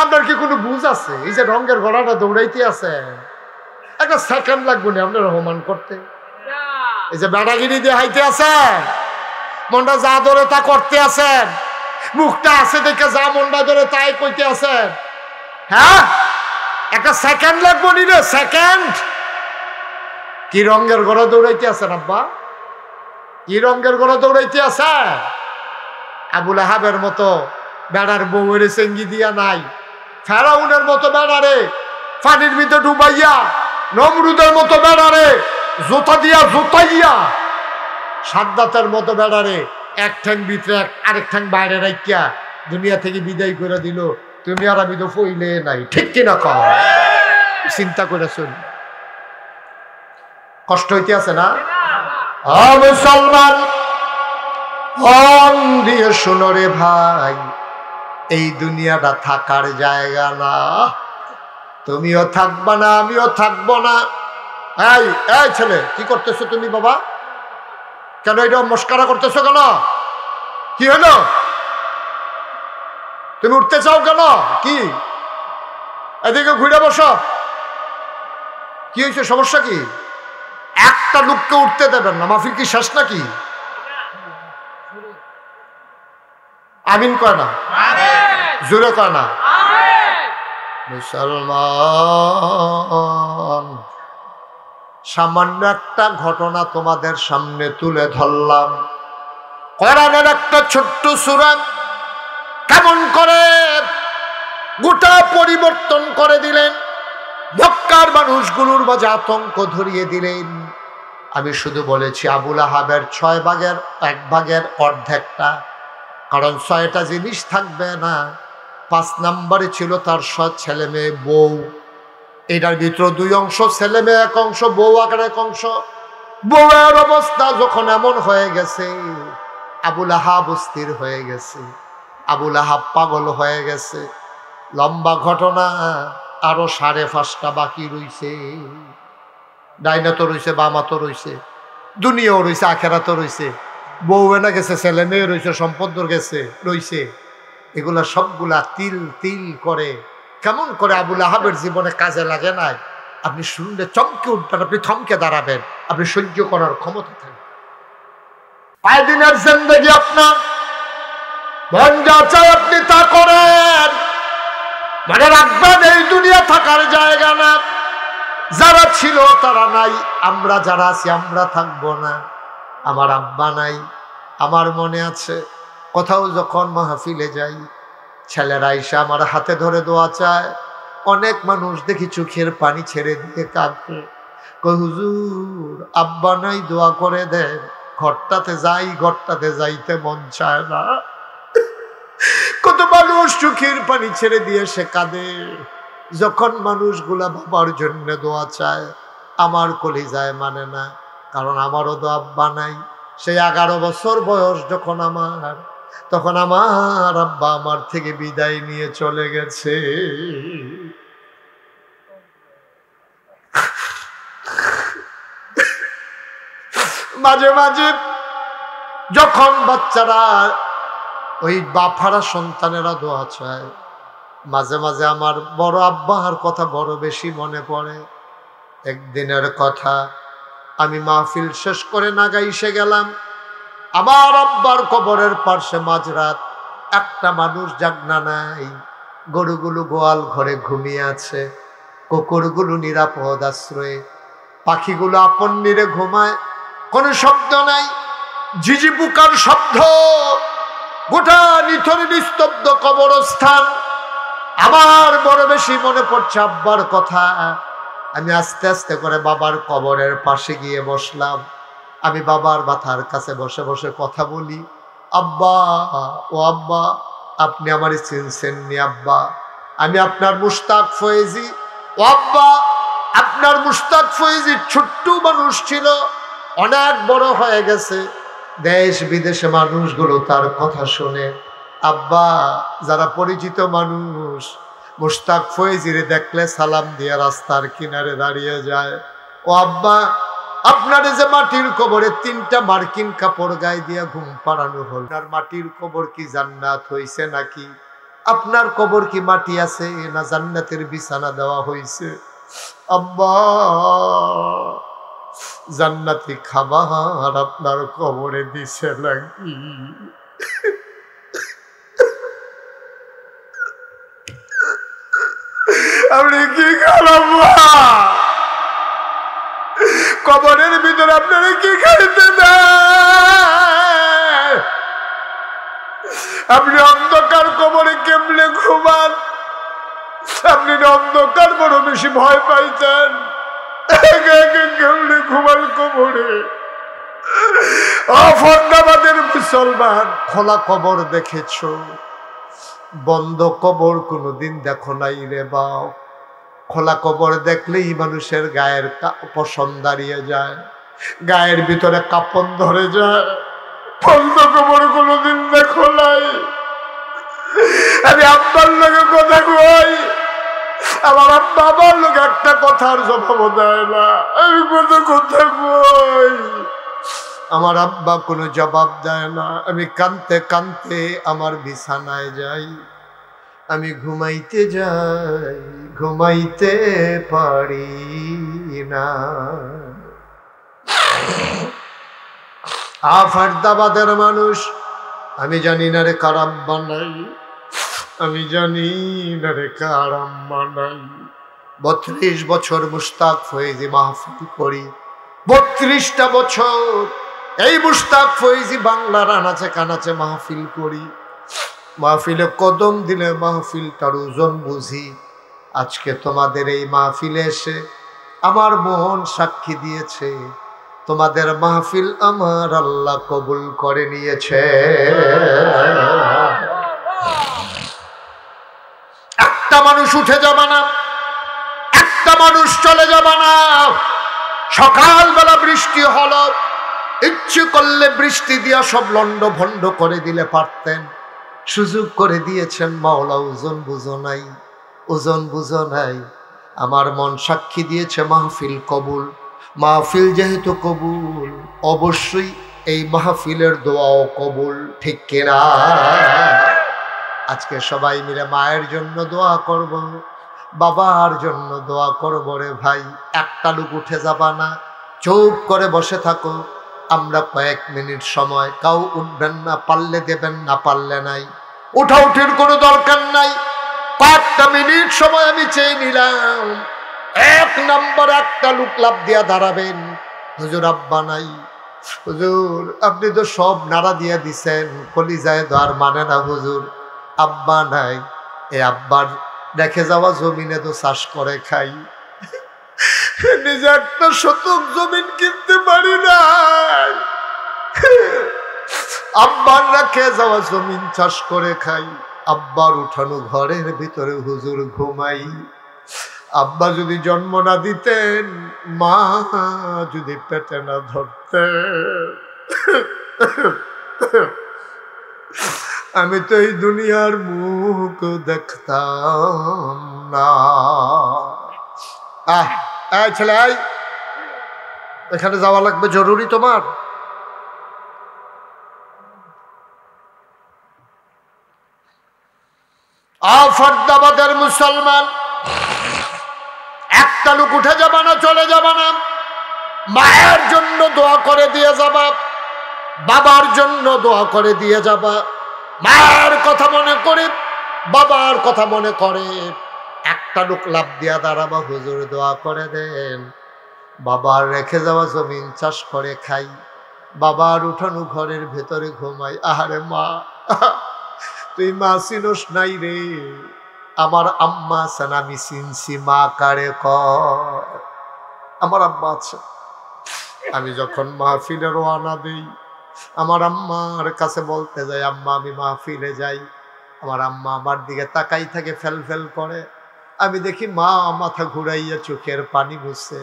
আপনার কি কোনো বুঝ আছে? এই যে রঙের গলাটা দৌড়াইতে আছে, একটা সেকেন্ড লাগবে না আপনার রহমান করতে। এই যে বেড়াগিরি দিয়ে হাইতে আছেন, মনটা যা ধরে তা করতে আছেন, মুখটা আছে দেখে যা মনটা ধরে তাই কইতে আছেন, হ্যাঁ একটা সেকেন্ড লাগবো নি রে, সেকেন্ড। কি রঙের গলা দৌড়াইতে আছেন আব্বা? কি রঙের গলা দৌড়াইতে আছে? আবুল আহাবের মতো বেড়ার বউয়ের চেঙ্গি দিয়া নাই, ফেরাউনের মতো বেড়ারে পানির ভিতরে ডুবাইয়া, নমরুদের মতো বেড়ারে জোতা দিয়া জোতাইয়া, সাদ্দাতের মতো বেড়ারে এক ঠ্যাং ভিতরে আরেক ঠ্যাং বাইরে রাখিয়া দুনিয়া থেকে বিদায় করে দিল। তুমি আর আমি তো ফইলে নাই, ঠিক কিনা কও? চিন্তা করে শুন, কষ্ট হইতে আছে না? মুসলমান মন দিয়ে শোনো রে ভাই, এই দুনিয়াটা থাকার জায়গা না, তুমিও থাকবা না আমিও থাকবো না। এই এই ছেলে, কি করতেছো তুমি বাবা? কেন এটা মস্কারা করতেছো কেন? কি হলো? তুমি উঠতে চাও কেন? কি এদিকে ঘুরে বসো। কি হয়েছে, সমস্যা কি? একটা লোককে উঠতে দেবেন না, মাহফিল কি শেষ নাকি? আমিন কয় না, জোরে কয় না। মুসলমান, সামান্য একটা ঘটনা তোমাদের সামনে তুলে ধরলাম। কোরআনের একটা ছোট্ট সূরা কেমন করে গোটা পরিবর্তন করে দিলেন, মক্কার মানুষগুলোর মাঝে আতঙ্ক ধরিয়ে দিলেন। আমি শুধু বলেছি আবুল আহাবের 6 ভাগের 1 ভাগের অর্ধেকটা, কারণ 6টা জিনিস থাকবে না। 5 নম্বরে ছিল তার 7 ছেলে মেয়ে বউ। এটার ভিতরে 2 অংশ ছেলে মেয়ে, 1 অংশ বউ আকার 1 অংশ। বউয়ের অবস্থা যখন এমন হয়ে গেছে, আবুল আহাব অস্থির হয়ে গেছে, আবুল আহাব পাগল হয়ে গেছে। লম্বা ঘটনা, আরো 5.5টা বাকি রইছে। ডাইনা তো রইছে, বামা তো রইছে, দুনিয়াও রইছে, আখেরা তো রইছে, বউ এনে গেছে, ছেলে মেয়ে রইছে, সম্পদ গেছে রইছে। এগুলা সবগুলা তিল তিল করে কেমন করে আবুল আহাবের জীবনে কাজে লাগে নাই। আপনি শুনলে চমকে উঠবেন, আপনি থমকে দাঁড়াবেন, আপনি সহ্য করার ক্ষমতা থাকবে। 5 দিনের জিন্দেগি আপনার, মন যা চায় আপনি তা করেন। মনে রাখবেন এই দুনিয়া থাকার জায়গা না। যারা ছিল তারা নাই, আমরা যারা আছি আমরা থাকবো না। আমার আব্বা নাই। আমার মনে আছে কোথাও যখন মাহফিলে যাই, ছেলেরা এসে আমার হাতে ধরে দোয়া চায়। অনেক মানুষ দেখি চোখের পানি ছেড়ে দিয়ে কাঁদে, কই হুজুর আব্বা নাই, দোয়া করে দেন। ঘরটাতে যাই, ঘরটাতে যাইতে মন চায় না। কত মানুষ চোখের পানি ছেড়ে দিয়ে সে কাঁদে যখন মানুষগুলা বাবার জন্য দোয়া চায়। আমার কলিজায় মানে না, কারণ আমারও তো আব্বা নাই। সেই 11 বছর বয়স যখন আমার, তখন আমার আব্বা আমার থেকে বিদায় নিয়ে চলে গেছে। মাঝে মাঝে যখন বাচ্চারা, ওই বাফারা সন্তানেরা দোয়া চায়, মাঝে মাঝে আমার বড় আব্বার কথা বড় বেশি মনে পড়ে। একদিনের কথা, আমি মাহফিল শেষ করে নাগা এসে গেলাম। আমার আব্বার কবরের পাশে মাঝরাত, একটা মানুষ জাগনা নাই। গরুগুলো গোয়াল ঘরে ঘুমিয়ে আছে, কুকুরগুলো নিরাপদ আশ্রয়ে, পাখিগুলো আপন নিরে ঘুমায়, কোনো শব্দ নাই, ঝিঝি পোকার শব্দ। গোটা নিথর নিস্তব্ধ কবরস্থান। আমার বড় বেশি মনে পড়ছে আব্বার কথা। আমি আস্তে আস্তে করে বাবার কবরের পাশে গিয়ে বসলাম। আমি বাবার মাথার কাছে বসে বসে কথা বলি, আব্বা ও আব্বা, আপনি আমার চিনছেন নি আব্বা? আমি আপনার মুশতাক ফয়েজি। ও আব্বা, আপনার মুশতাক ফয়েজি ছোট্ট মানুষ ছিল, অনেক বড় হয়ে গেছে। দেশ বিদেশে মানুষগুলো তার কথা শুনে। আব্বা, যারা পরিচিত মানুষ মুশতাক ফয়েজিরে দেখলে সালাম দিয়ে রাস্তার কিনারে দাঁড়িয়ে যায়। ও আব্বা, আপনার যে মাটির কবরে 3টা মার্কিন কাপড় গায়ে দিয়ে ঘুম পাড়ানো হল, আপনার মাটির কবর কি জান্নাত হইছে নাকি? আপনার কবর কি মাটি আছে না জান্নাতের বিছানা দেওয়া হয়েছে? আব্বা, জান্নাতি খাবার আপনার কবরে দিছে নাকি? আপনি কি খারাপ, কবরের ভিতরে আপনারা কি খাইতে দেন? আপনি অন্ধকার কবরে কেমনে ঘুমান? আপনি অন্ধকার বড় বেশি ভয় পাইতেন, কেমনে ঘুমান কবরে? ফন্দাবাদের মুসলমান, খোলা কবর দেখেছ, বন্ধ কবর কোনোদিন দেখো নাই রে বাপ। খোলা কবর দেখলেই মানুষের গায়ের পশম দাঁড়িয়ে যায়, গায়ের ভিতরে কাঁপন ধরে যায়। বন্ধ কবর কোনোদিন দেখো নাই। আমি আব্বার লোকে কথা কই, আমার আব্বা আমার লোক একটা কথার জবাব দেয় না। আমি কত কথা কই, আমার আব্বা কোনো জবাব দেয় না। আমি কাঁদতে কাঁদতে আমার বিছানায় যাই। আমি ঘুমাইতে যাই ঘুমাইতে পারি না। ফারদাবাদের মানুষ, আমি জানি না রে কার আব্বা নাই, আমি জানি না রে কার আম্মা নাই। 32 বছর মুশতাক ফয়েজি মাহফিল করি, 32টা বছর এই মুশতাক ফয়েজি বাংলার আনাচে কানাচে মাহফিল করি। মাহফিলে কদম দিলে মাহফিলটার ওজন বুঝি। আজকে তোমাদের এই মাহফিলে এসে আমার মন সাক্ষী দিয়েছে, তোমাদের মাহফিল আমার আল্লাহ কবুল করে নিয়েছে। একটা মানুষ উঠে যাবে না, একটা মানুষ চলে যাবে না। সকালবেলা বৃষ্টি হলো, ইচ্ছে করলে বৃষ্টি দিয়া সব লন্ড ভন্ড করে দিলে পারতেন, সুযোগ করে দিয়েছেন মাওলা। ওজন বুঝো নাই, ওজন বুঝো নাই। আমার মন সাক্ষী দিয়েছে মাহফিল কবুল। মাহফিল যেহেতু কবুল, অবশ্যই এই মাহফিলের দোয়াও কবুল, ঠিক কিনা? আজকে সবাই মিলে মায়ের জন্য দোয়া করব, বাবার জন্য দোয়া করব। রে ভাই, একটা লোক উঠে যাবা না, চুপ করে বসে থাকো। আমরা কয়েক মিনিট সময়, কাউ উঠবেন না, পারলে দেবেন, না পারলে নাই। উঠাউঠির কোনো দরকার নাই। কয়েকটা মিনিট সময় আমি চেয়ে নিলাম। 1 নম্বর একটা লোক লাভ দিয়া দাঁড়াবেন। হুজুর আব্বা নাই। হুজুর আপনি তো সব নাড়া দিয়া দিছেন, কলিজায় তো আর মানে না হুজুর। আব্বা নাই। এই আব্বার রেখে যাওয়া জমিনে তো চাষ করে খাই, নিজে একটা শতক জমিন কিনতে পারি না। আব্বার রেখে যাওয়া জমিন চাষ করে খাই, আব্বার উঠানো ঘরের ভিতরে হুজুর ঘুমাই। আব্বা যদি জন্ম না দিতেন, মা যদি পেটে না ধরতেন, আমি তো এই দুনিয়ার মুখ দেখতাম না। ছেলে আয়, এখানে যাওয়া লাগবে, জরুরি তোমার। ফরদাবাদের মুসলমান, একটা লোক উঠে যাবা না, চলে যাবা না। মায়ের জন্য দোয়া করে দিয়ে যাবা, বাবার জন্য দোয়া করে দিয়ে যাবা। মায়ের কথা মনে করে, বাবার কথা মনে করে একটা লোক লাভ দিয়া দাঁড়াবা, হুজুর দোয়া করে দেন, বাবার রেখে যাওয়া জমিন চাষ করে খাই, বাবার উঠানো ঘরের ভেতরে ঘুমাই। আহারে মা, তুই মা চিনোস নাই রে, আমার আম্মা আছেন, আমি চিনছি। মা কারে কয়? আমার আম্মা আছে। আমি যখন মাহফিলে রওনা দিই, আমার আম্মার কাছে বলতে যাই, আম্মা আমি মাহফিলে যাই, আমার আম্মা আমার দিকে তাকাই থাকে, ফেল ফেল করে। আমি দেখি মা মাথা ঘুরাইয়া চোখের পানি মুছে।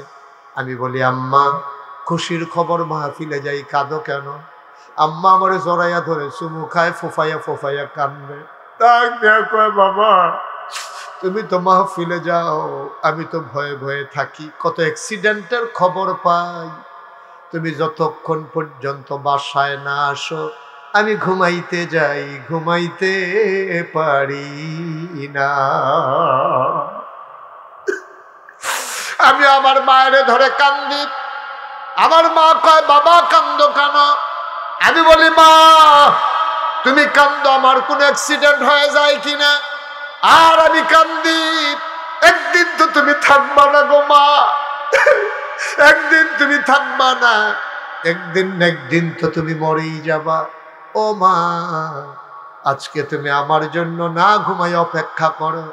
আমি বলি, আম্মা খুশির খবর, মাহফিলে যাই, কাঁদো কেন? আম্মা আমার জড়াইয়া ধরে চুমু খায়, ফোফাইয়া ফোফাইয়া কান্দে। ডাক দেয়া কয়, বাবা তুমি তো মাহফিলে যাও, আমি তো ভয়ে ভয়ে থাকি, কত অ্যাক্সিডেন্টের খবর পাই। তুমি যতক্ষণ পর্যন্ত বাসায় না আসো, আমি ঘুমাইতে যাই ঘুমাইতে পারি না। আমি আমার মায়ের ধরে কান্দি। আমার মা কয়, বাবা কান্দো কেন? আমি বলি, মা তুমি কান্দো, আমার কোন অ্যাক্সিডেন্ট হয়ে যায় কিনা। আর আমি কান্দি, একদিন তো তুমি থাকবা না গো মা, একদিন তুমি থাকবা না, একদিন তো তুমি মরেই যাবা। ও মা, আজকে তুমি আমার জন্য না ঘুমাই অপেক্ষা করো,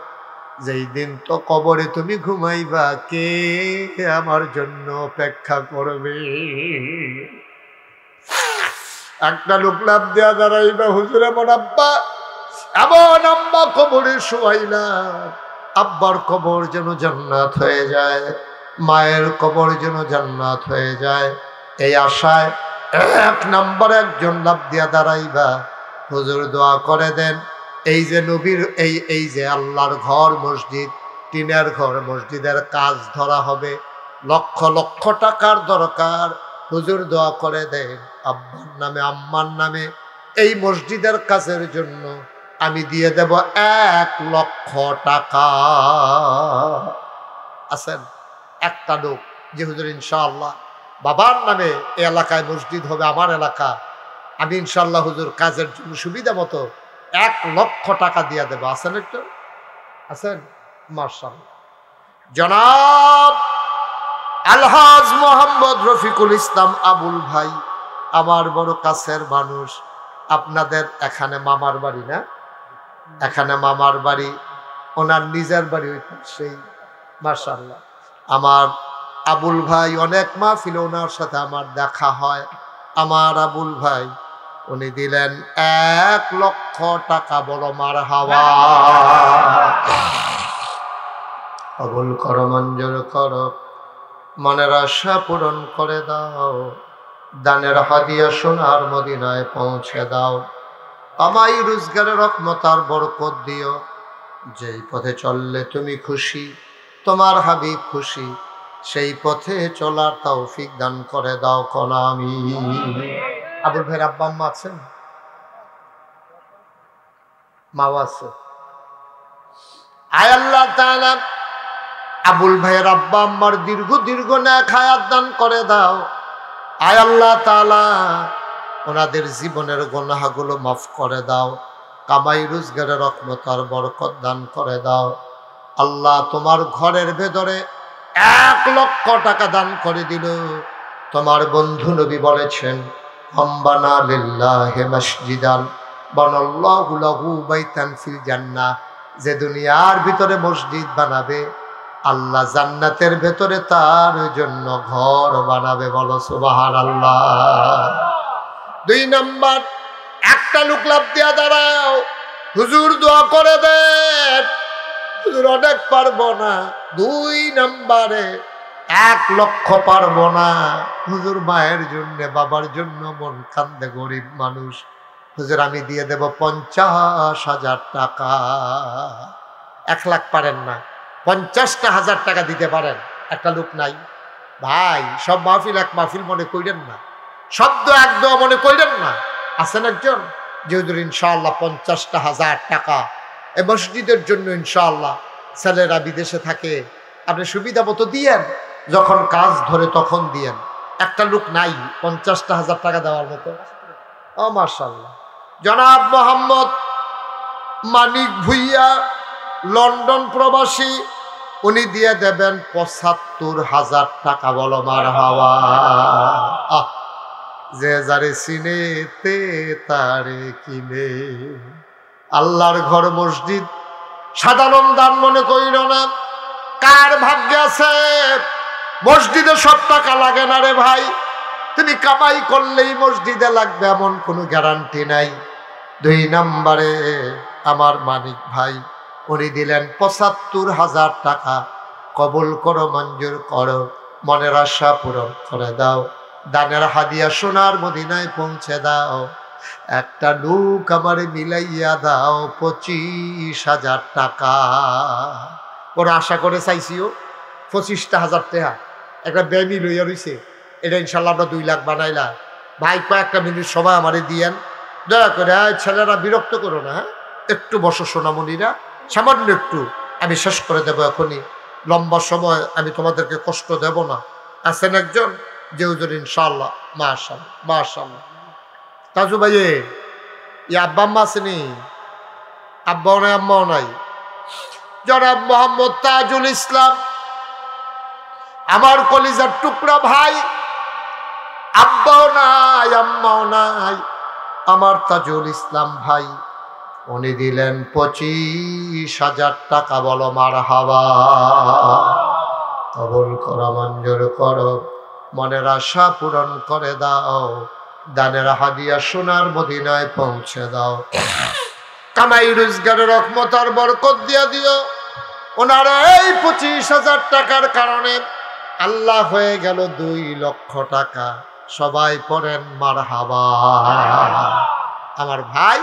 যেই দিন তো কবরে তুমি ঘুমাইবা, কে আমার জন্য অপেক্ষা করবে? একটা লোক লাভ দেয়া দাঁড়াইবা, হুজুর এমন আব্বা, এমন আম্মা কবরে শোয়াইলা, আব্বার কবর যেন জান্নাত হয়ে যায়, মায়ের কবর যেন জান্নাত হয়ে যায়। এই আশায় 1 নম্বর একজন লাভ দিয়া দাঁড়াইবা, হুজুর দোয়া করে দেন, এই যে নবীর এই যে আল্লাহর ঘর মসজিদ, টিনের ঘর মসজিদের কাজ ধরা হবে, লক্ষ লক্ষ টাকার দরকার। হুজুর দোয়া করে দেন, আব্বার নামে আম্মার নামে এই মসজিদের কাজের জন্য আমি দিয়ে দেব 1,00,000 টাকা। আছেন একটা লোক যে হুজুর ইনশাআল্লাহ বাবার নামে এই এলাকায় মসজিদ হবে, আমার এলাকা, আমি ইনশাআল্লাহ হুজুর কাজের জন্য সুবিধা মতো 1,00,000 টাকা দিয়ে দেবো। আছেন একটু? আছেন? মাশাআল্লাহ। জনাব আলহাজ মোহাম্মদ রফিকুল ইসলাম আবুল ভাই, আমার বড় কাছের মানুষ। আপনাদের এখানে মামার বাড়ি না? এখানে মামার বাড়ি, ওনার নিজের বাড়ি ওই সেই। মাশাআল্লাহ, আমার আবুল ভাই অনেক মাহফিলে ওনার সাথে আমার দেখা হয়। আমার আবুল ভাই উনি দিলেন 1,00,000 টাকা। বড় মারহাবা। কবুল করো, মঞ্জুর করো, মনের আশা পূরণ করে দাও, দানের হাদিয়া সোনার মদিনায় পৌঁছে দাও। আমায় রোজগারের রহমত আর বরকত দিও। যেই পথে চললে তুমি খুশি, তোমার হাবিব খুশি, সেই পথে চলার তৌফিক দান করে দাও কোন আমিন। আবুল ভাইয়ের আব্বা আম্মা আছেন? মাও আছে? আয় আল্লাহ তাআলা আবুল ভাইয়ের আব্বা আম্মার দীর্ঘ নেক হায়াত দান করে দাও। আয় আল্লাহ তাআলা ওনাদের জীবনের গুনাহগুলো মাফ করে দাও। কামাই রোজগারের রহমত আর বরকত দান করে দাও। আল্লাহ তোমার ঘরের ভেতরে 1,00,000 টাকা দান করে দিল। তোমার বন্ধু নবী বলেছেন, আম্বানা লিল্লাহি মসজিদান বানাল্লাহু লাহু বাইতান ফিল জান্নাহ। যে দুনিয়ার ভিতরে মসজিদ বানাবে, আল্লাহ জান্নাতের ভেতরে তার জন্য ঘর বানাবে। বলো সুবহানাল্লাহ। 2 নাম্বার, একটা লোক লাভ দিয়া দাঁড়াও, হুজুর দোয়া করে দেন। হুজুর অনেক পারবো না। 2 নাম্বারে 1,00,000 পারবো না। হুজুর মায়ের জন্য, বাবার জন্য মন কান্দে, গরিব মানুষ। হুজুর আমি দিয়ে দেব 50,000 টাকা। 1,00,000 পারেন না, 50,000 টাকা দিতে পারেন? একটা লোক নাই ভাই। সব মাহফিল এক মাহফিল মনে কইলেন না, শব্দ একদম মনে কইলেন না। আছেন একজন যে হুজুর ইনশাআল্লাহ 50,000 টাকা এই মসজিদের জন্য ইনশাআল্লাহ, ছেলেরা বিদেশে থাকে, আপনি সুবিধা মতো দিয়েন, যখন কাজ ধরে তখন দিয়েন। একটা লোক নাই 50,000 টাকা দেওয়ার মতো? ও মাশাআল্লাহ। জনাব মোহাম্মদ মানিক ভুইয়া, লন্ডন প্রবাসী, উনি দিয়ে দেবেন 75,000 টাকা। বলো মারহাবা। যে যারে চিনে তে তারে কিনে। আল্লাহর ঘর মসজিদ সাধারণ দান মনে করিল না। কার ভাগ্যে আছে মসজিদে সব টাকা লাগে না রে ভাই। তুমি কামাই করলেই মসজিদে লাগবে এমন কোনো গ্যারান্টি নাই। 2 নাম্বারে আমার মানিক ভাই, উনি দিলেন 75,000 টাকা। কবুল করো, মঞ্জুর করো, মনের আশা পূরণ করে দাও, দানের হাদিয়া সোনার মদিনায় পৌঁছে দাও। একটা লোক আমারে মিলাইয়া দাও 25,000 টাকা। ওরা আশা করে চাইছিও 25,000 টাকা। একটা ব্যামি লইয়া রইছে, এটা ইনশাল্লাহ আমরা 2 লাখ বানাইলা। ভাই কয়েকটা মিনিট সময় আমারে দিয়েন দয়া করে। ছেলেরা বিরক্ত করো না, হ্যাঁ একটু বসো সোনামণিরা, সামান্য একটু, আমি শেষ করে দেবো এখনই। লম্বা সময় আমি তোমাদেরকে কষ্ট দেব না। আছেন একজন যে হুজুর ইনশাআল্লাহ। মাশাআল্লাহ মাশাআল্লাহ। তাজু ভাইয়ে ই আব্বা আম্মা আসেনি? আব্বাও নাই আম্মাও নাই। জনাব মোহাম্মদ তাজুল ইসলাম, আমার কলিজার টুকরা ভাই, আব্বাও নাই আম্মাও নাই, আমার তাজুল ইসলাম ভাই, উনি দিলেন 25,000 টাকা। বলো মারহাবা। কবুল করো, মঞ্জুর করো, মনের আশা পূরণ করে দাও, দানের হাদিয়া সোনার মদিনায় পৌঁছে দাও। কামাই রোজগারের রহমত আর বরকত দিয়া দিও। ওনার এই 25,000 টাকার কারণে আল্লাহ হয়ে গেল 2 লক্ষ টাকা। সবাই পড়েন মারহাবা। আমার ভাই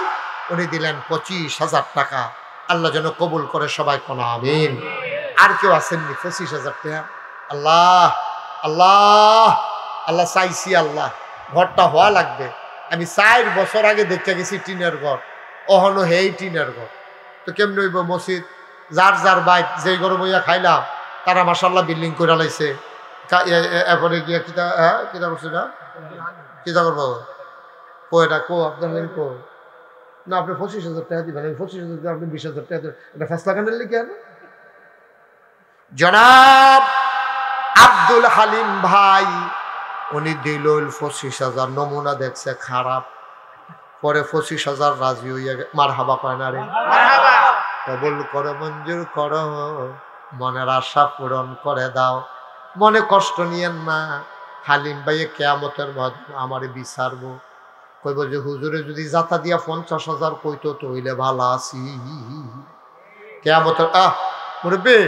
উনি দিলেন 25,000 টাকা। আল্লাহ যেন কবুল করে, সবাই কোন আমিন। আর কেউ আসেননি 25,000 টাকা? আল্লাহ আল্লাহ আল্লাহ চাইছি, আল্লাহ ঘরটা হওয়া লাগবে। আমি 4 বছর আগে দেখতে গেছি টিনের ঘর, অহনো হেই টিনের ঘর। তো কেমন হইব মসজিদ যার যার বাইক যেই ঘরে বইয়া খাইলাম তারা মাসাল্লাহ বিল্ডিং করে লাইছে। এরপরে গিয়া কিতা কিতা করছে না কিতা করবো কো এটা কো আপনার কো না আপনি 25,000 টাকা দিবেন, 25,000 আপনি 20,000 টাকা দেবেন, এটা ফেসলা কান্ডের লিখে জনাব আব্দুল হালিম ভাই উনি দিল 25,000 নমুনা দেখছে খারাপ, পরে 25,000 রাজি হইয়া মার হাবা কয় না রে কবুল করে মঞ্জুর করো, মনের আশা পূরণ করে দাও, মনে কষ্ট নিয়েন না। হালিম ভাইয়ে কেয়ামতের মধ্যে আমারে বিচারবো, কইব যে হুজুরে যদি জাতা দিয়া 50,000 কইতো তো হইলে ভালো আছি। কেয়ামতের মুরব্বি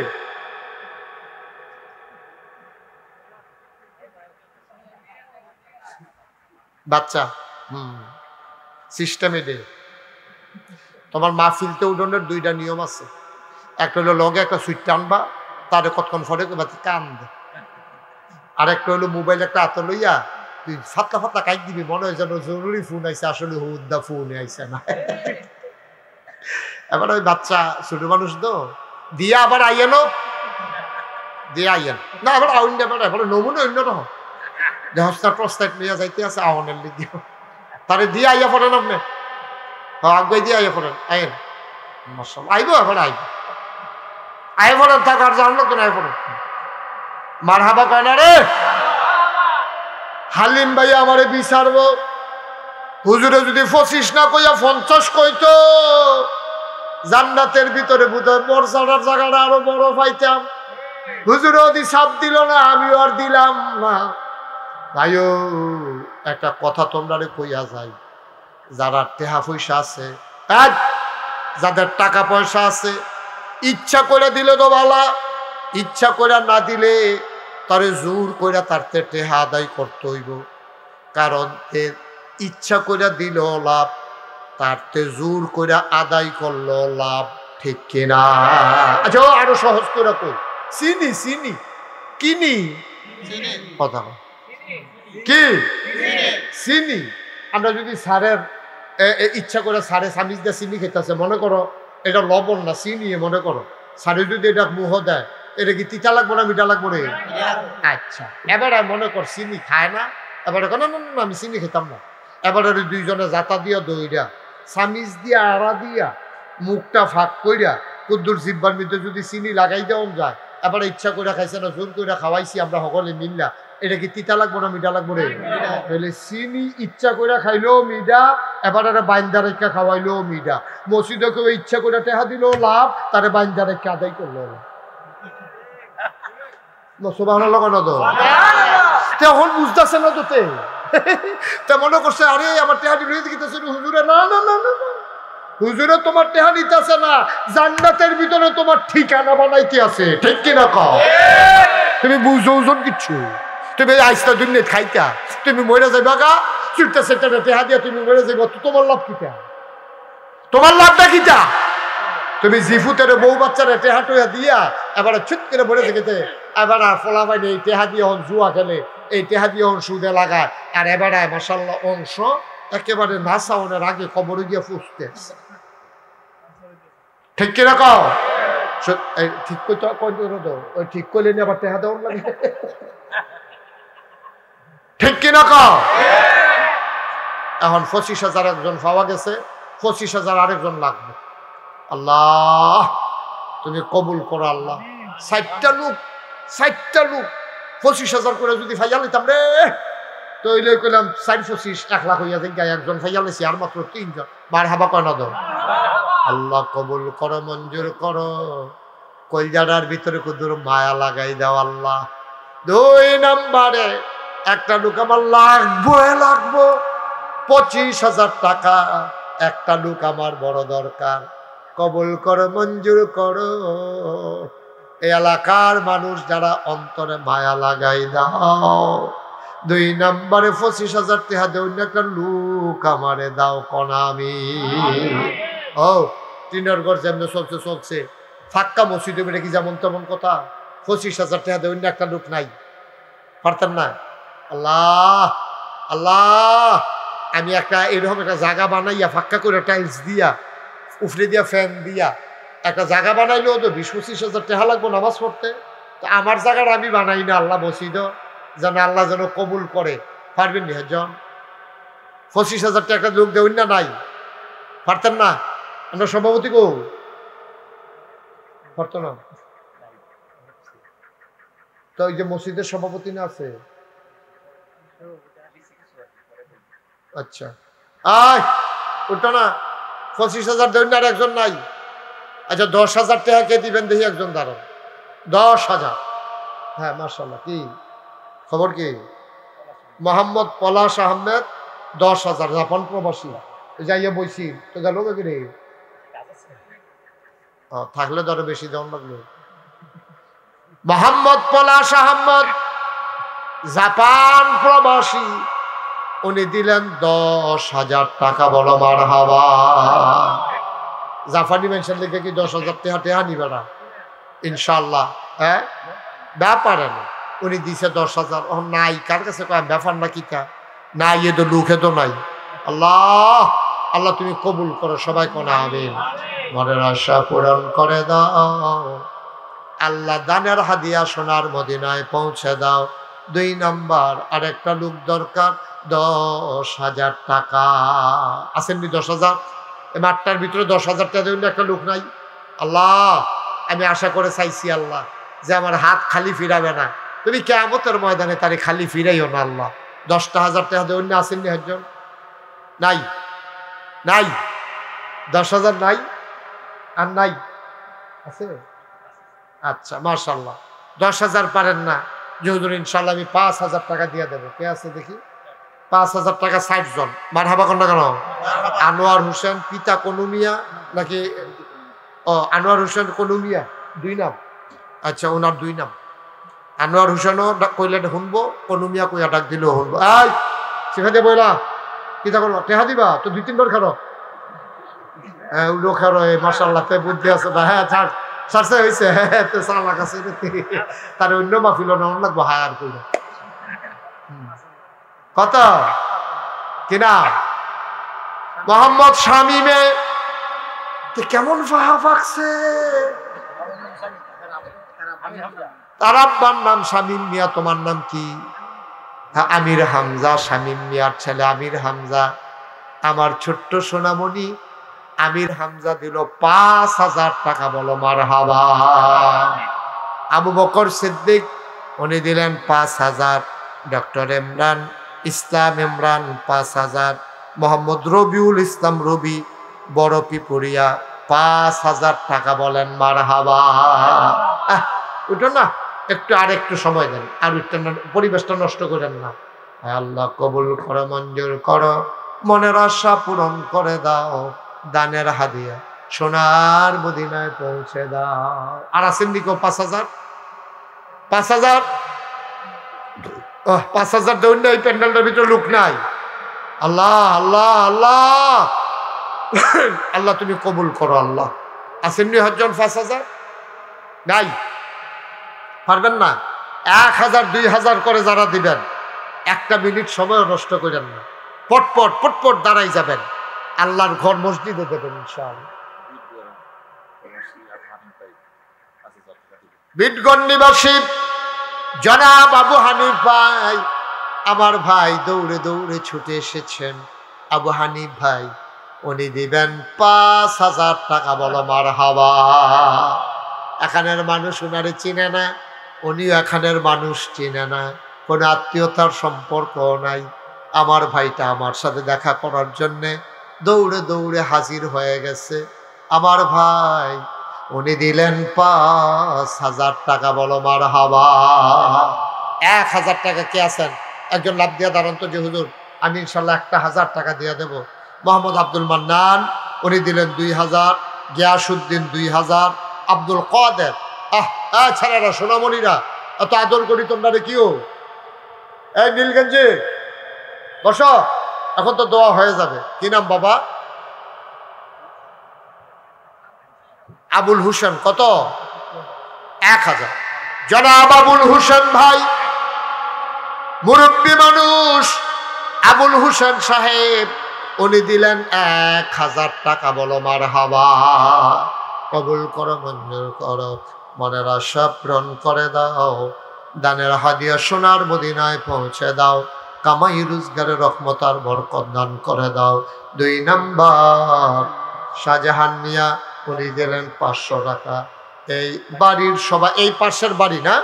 বাচ্চা সিস্টেমে দে তোমার মাহফিলতে উঠোনের 2টা নিয়ম আছে। একটা হলো লগে একটা সুইট টানবা, তারে কতক্ষণ ফরে কান্দ, আর একটা হলো মোবাইল একটা হাতে লইয়া তুই ফাতলা ফাতলা কাইক দিবি, মনে হয় যেন জরুরি ফোন আইসে, আসলে হুদ্দা ফোন আইসে না। এবার ওই বাচ্চা ছোট মানুষ তো দিয়া আবার আইয়েনো দিয়ে আইয়েন না, আবার আউন এবার নমুনা অন্য রকম হস্তা প্রস্তাব নিয়ে যাইতে আছে আহনের লিগে, তারে দিয়ে আইয়া পড়েন আপনি আগে দিয়ে আইয়া পড়েন আইন মশাল আইব, এখন আইব আয় পড়েন থাক আর জানলো তো আয় পড়েন মার হাবা কয় না রে। হালিম ভাই আমারে বিচারবো, হুজুরে যদি 25 না কইয়া 50 কইতো জান্নাতের ভিতরে বোধহয় মর্যাদার জায়গাটা আরো বড় পাইতাম। হুজুরে ওদি সাপ দিল না, আমিও আর দিলাম না। ভাইও একটা কথা তোমরা কইয়া যাই, যারা টেহা পয়সা আছে, যাদের টাকা পয়সা আছে, ইচ্ছা করে দিলে তো ভালা, ইচ্ছা করে না দিলে তারে জোর করে তারতে টেহা আদায় করতে হইব। কারণ ইচ্ছা করে দিল লাভ, তারতে জোর করে আদায় করলো লাভ, ঠিক কিনা? আচ্ছা আরো সহজ করে কই, চিনি চিনি কিনি কথা কি চিনি। আমরা যদি সারের ইচ্ছা করে সারে সামিজ দিয়ে চিনি খেতেছে, মনে করো এটা লবণ না চিনি, মনে করো সারে যদি এটা মুহ দেয়, এটা কি তিতা লাগবো না মিঠা লাগবো রে? আচ্ছা এবারে মনে কর চিনি খায় না, এবারে না না না আমি চিনি খেতাম না, এবারে দুইজনে জাতা দিয়া দইরা সামিজ দিয়া আড়া দিয়া মুখটা ফাঁক কইরা কুদ্দুর জিব্বার মধ্যে যদি চিনি লাগাই দেওয়া যায়, এবারে ইচ্ছা করে খাইছে না জোর করে খাওয়াইছি আমরা সকলে মিললা, এটা কি তিতা লাগবো না মিঠা লাগবো রে? তাহলে চিনি ইচ্ছা করে খাইলেও মিঠা, এবার বাইন্দা রেখা খাওয়াইলেও মিঠা। মসজিদে কেউ ইচ্ছা করে টেহা দিলেও লাভ, তারে বাইন্দা রেখা আদায় করলো এখন বুঝতেছে না তো তে মনে করছে আরে আমার টেহাটি রয়ে দিতেছে হুজুরে, না না না না হুজুরে তোমার টেহা নিতেছে না, জান্নাতের ভিতরে তোমার ঠিকানা বানাইতে আছে, ঠিক কিনা কও? তুমি বুঝো ওজন কিচ্ছু, তুমি আইসটা দুনিয়া খাইতা, তুমি মরে যাইবা গা চুটটা সেটা টেহা দিয়া তুমি মরে যাইবা, তোমার লাভ কিটা? তোমার লাভটা কিটা? তুমি জিফুতের বউ বাচ্চারা টেহা টোহা দিয়া এবার ছুট করে মরে যেতে, এবার আর ফলা পাইনি এই টেহা দিয়ে হন জুয়া খেলে, এই টেহা দিয়ে হন সুদে লাগায়, আর এবার মাসাল্লাহ অংশ একেবারে নাসাউনের আগে কবরে গিয়ে ফুসতে, ঠিক কিনা কও? ঠিক করতে ওই ঠিক করলে নি আবার টেহা দেওয়ার লাগে, ঠিক কিনা কও? এখন 25,000 একজন পাওয়া গেছে, 25,000 আরেকজন লাগবে। আল্লাহ তুমি কবুল করো আল্লাহ। 60টা লোক 25,000 করে যদি ফাইয়া নিতাম রে, তো ওই কইলাম 4-25 1 লাখ হইয়া যায়, একজন ফাইয়া নিছি আর মাত্র 3 জন। মার হাবা কয় না দাও। আল্লাহ কবুল করো, মঞ্জুর করো, কলজাটার ভিতরে কুদুর মায়া লাগাই দাও আল্লাহ। 2 নম্বরে একটা লোক আমার লাগবো 25,000 টাকা, একটা লোক আমার বড় দরকার, কবুল করো, মঞ্জুর করো। এই এলাকার মানুষ যারা অন্তরে মায়া লাগাই দাও। 2 নম্বরে 25,000 টাকা দেও, একটা লোক আমারে দাও কনা আমি। ও টিনের ঘর যেমন চলছে ফাঁকা মসজিদে বেড়ে কি যেমন তেমন কথা, 25,000 টাকা দেও, একটা লোক নাই, পারতেন না? আল্লাহ আল্লাহ আমি একটা এরকম একটা জায়গা বানাইয়া ফাঁকা করে টাইলস দিয়া উফরে দিয়া ফ্যান দিয়া একটা জায়গা বানাইলেও তো 20-25 হাজার টাকা লাগবো নামাজ পড়তে। তো আমার জায়গাটা আমি বানাই না, আল্লাহ মসজিদ যেন আল্লাহ যেন কবুল করে। পারবেন নি একজন 25,000 টাকা লোক দেবেন না? নাই, পারতেন না? আমরা সভাপতি গো পারতো না। তো ওই যে মসজিদের সভাপতি না আছে, আচ্ছা আয় ওটা না 25,000 দেবেন না, আর একজন নাই। আচ্ছা 10,000 টাকা কে দিবেন দেখি, একজন দাঁড়ান। 10,000। হ্যাঁ মাশাআল্লাহ। কি খবর? কি মোহাম্মদ পলাশ আহমেদ 10,000, জাপান প্রবাসী। যাইয়া বইছি তো গেল রে, থাকলে ধরো বেশি দেওয়ান লাগলো। মোহাম্মদ পলাশ আহমদ জাপান প্রবাসী, উনি দিলেন 10,000 টাকা। বলো মারহাবা। জাপানি মানুষের লিখে কি 10,000 টাকা নিবে না? ইনশাল্লাহ। হ্যাঁ ব্যাপারে না, উনি দিছে 10,000। ও নাই কার কাছে কয় ব্যাপার না কিতা নাই, এ তো লুকে তো নাই। আল্লাহ আল্লাহ তুমি কবুল করো, সবাই কোনা আমিন। মনের আশা পূরণ করে দাও আল্লাহ, দানের হাদিয়া সোনার মদিনায় পৌঁছে দাও। 2 নাম্বার আরেকটা লোক দরকার, 10,000 টাকা। আসেননি 10,000? এই মাঠটার ভিতরে 10,000 টাকা দেবেন, একটা লোক নাই। আল্লাহ আমি আশা করে চাইছি আল্লাহ যে আমার হাত খালি ফিরাবে না, তুমি কিয়ামতের ময়দানে তারে খালি ফিরাইও না আল্লাহ। 10,000 টাকা দেবেন না? আসেননি একজন? নাই নাই 10,000 নাই আর নাই আছে? আচ্ছা মাশাআল্লাহ। 10,000 পারেন না যে হুজুর ইনশাআল্লাহ আমি 5,000 টাকা দিয়ে দেবো। কে আছে দেখি? 5,000 টাকা 60 জন। মারহাবা কর না কেন? আনোয়ার হোসেন, পিতা কনুমিয়া নাকি? ও আনোয়ার হোসেন কনুমিয়া, 2 নাম। আচ্ছা ওনার 2 নাম। আনোয়ার হোসেনও কইলে শুনবো, কনুমিয়া কইয়া ডাক দিলেও শুনবো। এই সেখা দিয়ে বইলা কিতা করবো? টেহা দিবা তো 2-3 বার খারো। হ্যাঁ উলো খারো। মাশাআল্লাহ তে বুদ্ধি আছে না? হ্যাঁ ছাড় ছাড়ছে হয়েছে। হ্যাঁ তো সালা কাছে তার অন্য মাহফিল না লাগবো হায়ার করলো। কত কিনা? মোহাম্মদ শামীমে কেমন ফাহা ফাকছে। তার আব্বার নাম শামীম মিয়া, তোমার নাম কি? হ্যাঁ আমির হামজা, শামীম মিয়ার ছেলে আমির হামজা। আমার ছোট্ট সোনামণি আমির হামজা দিল 5,000 টাকা। বলো মারহাবা। আবু বকর সিদ্দিক উনি দিলেন 5,000। ডক্টর ইমরান ইসলাম ইমরান 5,000। মোহাম্মদ রবিউল ইসলাম রবি বড় পিপুরিয়া 5,000 টাকা। বলেন মারহাবা। ওটা না একটু আর একটু সময় দেন, আর পরিবেশটা নষ্ট করেন না। আল্লাহ কবুল করো, মঞ্জুর করো, মনের আশা পূরণ করে দাও, দানের হাদিয়া সোনার মদিনায় পৌঁছে দাও। আর আছেন দিকেও 5,000? 5,000 5,000 দেউন না, এই প্যান্ডেলটার ভিতরে লোক নাই। আল্লাহ আল্লাহ আল্লাহ আল্লাহ তুমি কবুল করো আল্লাহ। আসেননি হজন 5,000? নাই, পারবেন না? 1,000 2,000 করে যারা দিবেন, 1 মিনিট সময় নষ্ট করেন না, পটপট পটপট দাঁড়াই যাবেন, আল্লাহর ঘর মসজিদে দেবেন ইনশাআল্লাহ। বিটগঞ্জ নিবাসী জনাব আবু হানিফ ভাই, আমার ভাই দৌড়ে দৌড়ে ছুটে এসেছেন। আবু হানিফ ভাই উনি দিবেন 5,000 টাকা। বলো মারহাবা। এখানের মানুষ উনারে চিনে না, উনিও এখানের মানুষ চিনে না, কোনো আত্মীয়তার সম্পর্ক নাই। আমার ভাইটা আমার সাথে দেখা করার জন্যে দৌড়ে দৌড়ে হাজির হয়ে গেছে। আমার ভাই উনি দিলেন 5,000 টাকা। বলো মারহাবা। 1,000 টাকা কে আছেন? একজন লাভ দিয়া দাঁড়ান তো যে হুজুর আমি ইনশাল্লাহ 1,000 টাকা দিয়ে দেবো। মোহাম্মদ আব্দুল মান্নান উনি দিলেন 2,000। গিয়াসউদ্দিন 2,000। আব্দুল কাদের। ছেলেরা সোনামণিরা এত আদর করি তোমরা রে। কিও এই নীলগঞ্জে বস, এখন তো দোয়া হয়ে যাবে। কি নাম বাবা? আবুল হোসেন। কত? 1,000। জনাব আবুল হোসেন ভাই মুরব্বী মানুষ, আবুল হোসেন সাহেব উনি দিলেন 1000 টাকা। বলো মারহাবা। কবুল করো, মঞ্জুর করো, মনের আশা পূরণ করে দাও। দানের হাদিয়া সোনার মদিনায় পৌঁছে দাও। কামাই রোজগারে রহমত আর বরকত দান করে দাও। 2 নাম্বার শাহজাহান মিয়া, উনি দিলেন 500 টাকা। এই বাড়ির সবাই, এই পাশের বাড়ি না,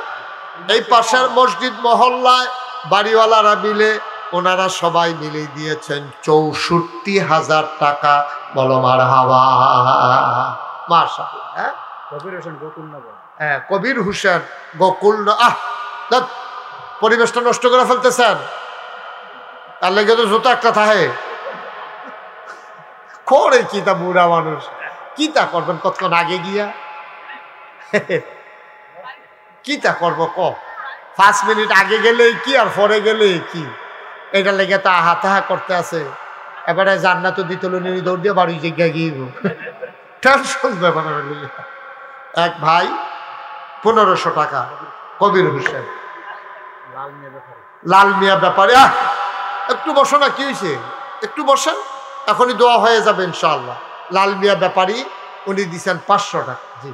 এই পাশের মসজিদ মহল্লায় বাড়িওয়ালারা মিলে ওনারা সবাই মিলে দিয়েছেন 64,000 টাকা। বলো মারহাবা। মাশাআল্লাহ। হ্যাঁ, কবির হোসেন গোকুলনগর। হ্যাঁ, কবির হোসেন গোকুল। পরিবেশটা নষ্ট করে ফেলতেছেন। তার লেগে তো জুতো একটা থাকে করে। কিতা বুড়া মানুষ, কিতা করবেন কতক্ষণ আগে গিয়া? কিতা করবো ক? 5 মিনিট আগে গেলে কি আর পরে গেলে কি? এটা লেগে তা হাতাহা করতে আছে। এবারে জান্নাত দিতল নিয়ে দৌড় দিয়ে বাড়ি জায়গায় গিয়ে টেনশন ব্যাপার। এক ভাই 1500 টাকা। কবির হোসেন লাল মিয়া ব্যাপারে। একটু বসো না, কি হয়েছে? একটু বসেন, এখনই দোয়া হয়ে যাবে ইনশাআল্লাহ। লাল মিয়া ব্যাপারী, উনি দিচ্ছেন 500 টাকা। জি,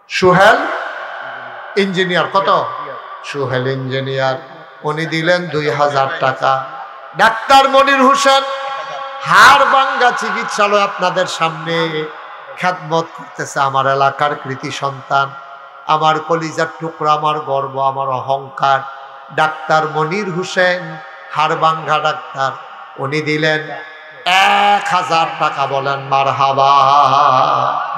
সোহেল ইঞ্জিনিয়ার। কত? সোহেল ইঞ্জিনিয়ার, উনি দিলেন 2000 টাকা। ডাক্তার মনির হোসেন হাড় ভাঙ্গা চিকিৎসালয় আপনাদের সামনে খেদমত করতেছে। আমার এলাকার কৃতি সন্তান, আমার কলিজার টুকরা, আমার গর্ব, আমার অহংকার। ডাক্তার মনির হোসেন হাড়ভাঙ্গা ডাক্তার, উনি দিলেন 1000 টাকা। বলেন মারহাবা।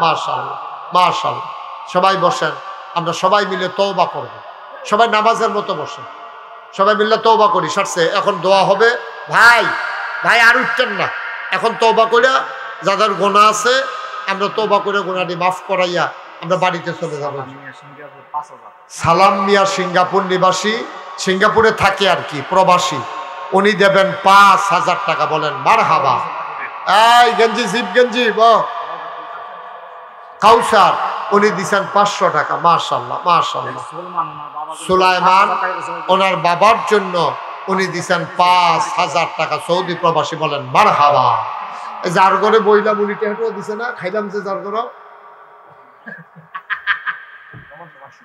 মাশাআল্লাহ, মাশাআল্লাহ। সবাই বসেন, আমরা সবাই মিলে তওবা করব। সবাই নামাজের মতো বসেন, সবাই মিলে তওবা করি। সারছে, এখন দোয়া হবে। ভাই ভাই আর উঠছেন না, এখন তওবা করে যাদের গোনা আছে আমরা তওবা করে গোনাটি মাফ করাইয়া আমরা বাড়িতে চলে যাব। সালাম মিয়া সিঙ্গাপুর নিবাসী, সিঙ্গাপুরে থাকে আর কি, প্রবাসী, উনি দেবেন 5000 টাকা। বলেন মারহাবা। এই গেঞ্জি, জিপ গেঞ্জি কাউসার, উনি দিচ্ছেন 500 টাকা। মাশাআল্লাহ, মাশাআল্লাহ। সুলাইমান, ওনার বাবার জন্য উনি দিচ্ছেন 5000 টাকা। সৌদি প্রবাসী। বলেন মারহাবা। যার ঘরে বইলাম উনি টেহাটাও দিছে না, খাইলাম যে যার ঘরে।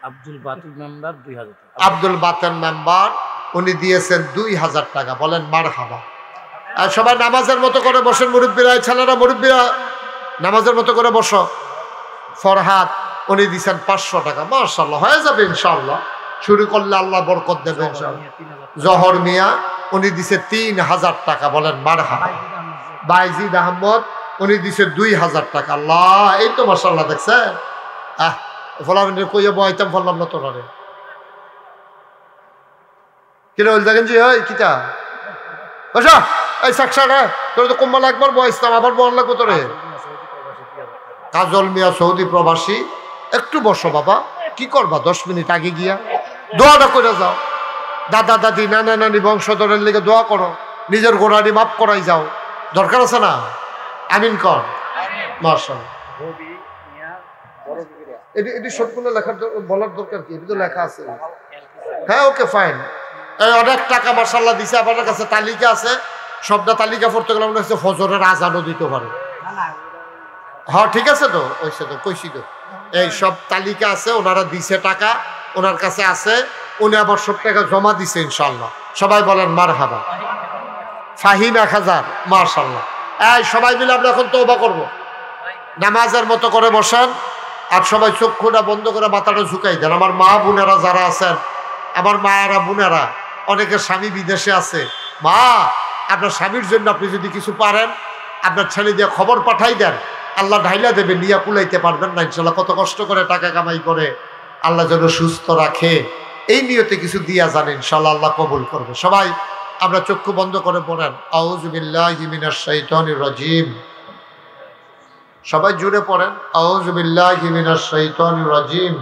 আব্দুল বাতুল মেম্বার 2000 টাকা। আব্দুল বাতেন মেম্বার, উনি দিয়েছেন 2000 টাকা। বলেন মারহাবা। আর সবাই নামাজের মতো করে বসেন। মুরব্বীরা, ছেলেরা মুরব্বীরা নামাজের মতো করে বসো। ফরহাদ, উনি দিয়েছেন 500 টাকা। মাশাআল্লাহ, হয়ে যাবে ইনশাআল্লাহ। শুরু করলে আল্লাহ বরকত দেবে ইনশাআল্লাহ। জহর মিয়া, উনি দিছে 3000 টাকা। বলেন মারহাবা। বাইজিদ আহমদ, উনি দিছে 2000 টাকা। আল্লাহ, এই তো মাশাআল্লাহ। দেখছেন? ফলাফিনের কইয়া বইতাম ফললাম না তোরারে। কিরা বল দেখেন জি, হয় কিতা বসা। এই সাকসাটা তোর তো কম্বল একবার বয়সতাম, আবার বল লাগবো তোরে। কাজল মিয়া সৌদি প্রবাসী, একটু বসো বাবা, কি করবা 10 মিনিট আগে গিয়া দোয়াটা করে যাও। দাদা দাদি নানা নানি বংশধরের লেগে দোয়া করো, নিজের গোড়াটি মাফ করাই যাও। দরকার আছে না? আমিন কর। মাশাআল্লাহ। এটি সবগুলো লেখার বলার দরকার কি? এটি তো লেখা আছে। হ্যাঁ, ওকে ফাইন। এই অনেক টাকা মাশাআল্লাহ দিছে। আপনার কাছে তালিকা আছে, সবটা তালিকা পড়তে গেলে মনে হচ্ছে ফজরের আজানও দিতে পারে। হ্যাঁ ঠিক আছে, তো ওইসে তো কইছি তো, এই সব তালিকা আছে। ওনারা দিছে টাকা, ওনার কাছে আছে, উনি আবার সব টাকা জমা দিছে ইনশাআল্লাহ। সবাই বলেন মারহাবা। ফাহিম 1000। মাশাআল্লাহ। এই সবাই মিলে আমরা এখন তওবা করব। নামাজের মতো করে বসেন আর সবাই চক্ষুটা বন্ধ করে মাথাটা ঝুঁকাই দেন। আমার মা বোনেরা যারা আছেন, আমার মায়েরা বোনেরা, অনেকের স্বামী বিদেশে আছে। মা, আপনার স্বামীর জন্য আপনি যদি কিছু পারেন আপনার ছেলে দিয়ে খবর পাঠাই দেন, আল্লাহ ঢাইলা দেবে, নিয়া কুলাইতে পারবেন না ইনশাল্লাহ। কত কষ্ট করে টাকা কামাই করে, আল্লাহ যেন সুস্থ রাখে, এই নিয়তে কিছু দিয়া যান ইনশাল্লাহ, আল্লাহ কবুল করবে। সবাই আমরা চক্ষু বন্ধ করে পড়েন আউযু বিল্লাহি মিনাশ শাইতানির রাজিম। সবাই জুড়ে পড়েন আউযু বিল্লাহি মিনাশ শাইতানির রাজিম।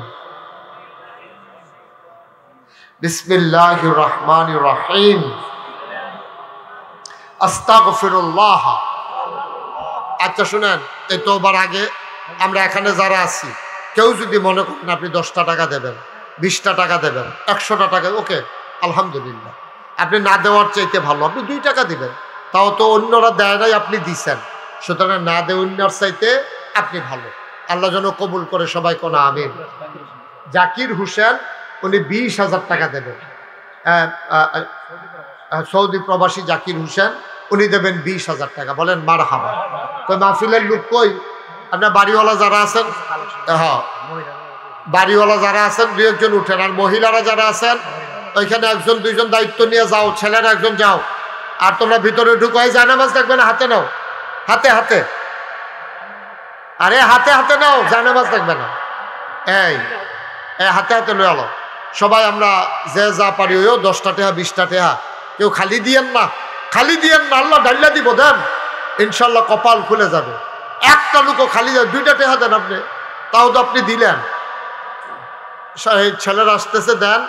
বিসমিল্লাহির রহমানির রহিম। আস্তাগফিরুল্লাহ। আচ্ছা শুনেন, এই তওবার আগে আমরা এখানে যারা আছি, কেউ যদি মনে করেন আপনি 10টা টাকা দেবেন, 20টা টাকা দেবেন, 100টা টাকা, ওকে আলহামদুলিল্লাহ। আপনি না দেওয়ার চাইতে ভালো, আপনি 2 টাকা দিবেন, তাও তো অন্যরা দেয় নাই, আপনি দিছেন, সুতরাং না দে অন্যার চাইতে আপনি ভালো। আল্লাহ যেন কবুল করে, সবাই কোন আমিন। জাকির হোসেন উনি 20,000 টাকা দেবেন। সৌদি প্রবাসী জাকির হোসেন উনি দেবেন 20,000 টাকা। বলেন মারহাবা। তো মাহফিলের লোক কই? আপনার বাড়িওয়ালা যারা আছেন, হ্যাঁ বাড়িওয়ালা যারা আছেন 2-1 উঠেন। আর মহিলারা যারা আছেন ওইখানে 1-2 দায়িত্ব নিয়ে যাও, ছেলেরা 1 যাও। আর তোমরা ভিতরে ঢুকাই জানামাজ দেখবে না, হাতে নাও, হাতে হাতে, আরে হাতে হাতে নাও, জানামাজ দেখবে না, এই হাতে হাতে লয়ে আলো। সবাই আমরা যে যা পারি ওইও 10টা টাকা 20টা টাকা, কেউ খালি দিয়েন না, খালি দিয়েন না, আল্লাহ ডাল্লা দিব, দেন ইনশাল্লাহ কপাল খুলে যাবে। একটা লোকও খালি যাবে, 2টা টাকা দেন আপনি, তাও তো আপনি দিলেন। ছেলেরা আসতেছে, দেন।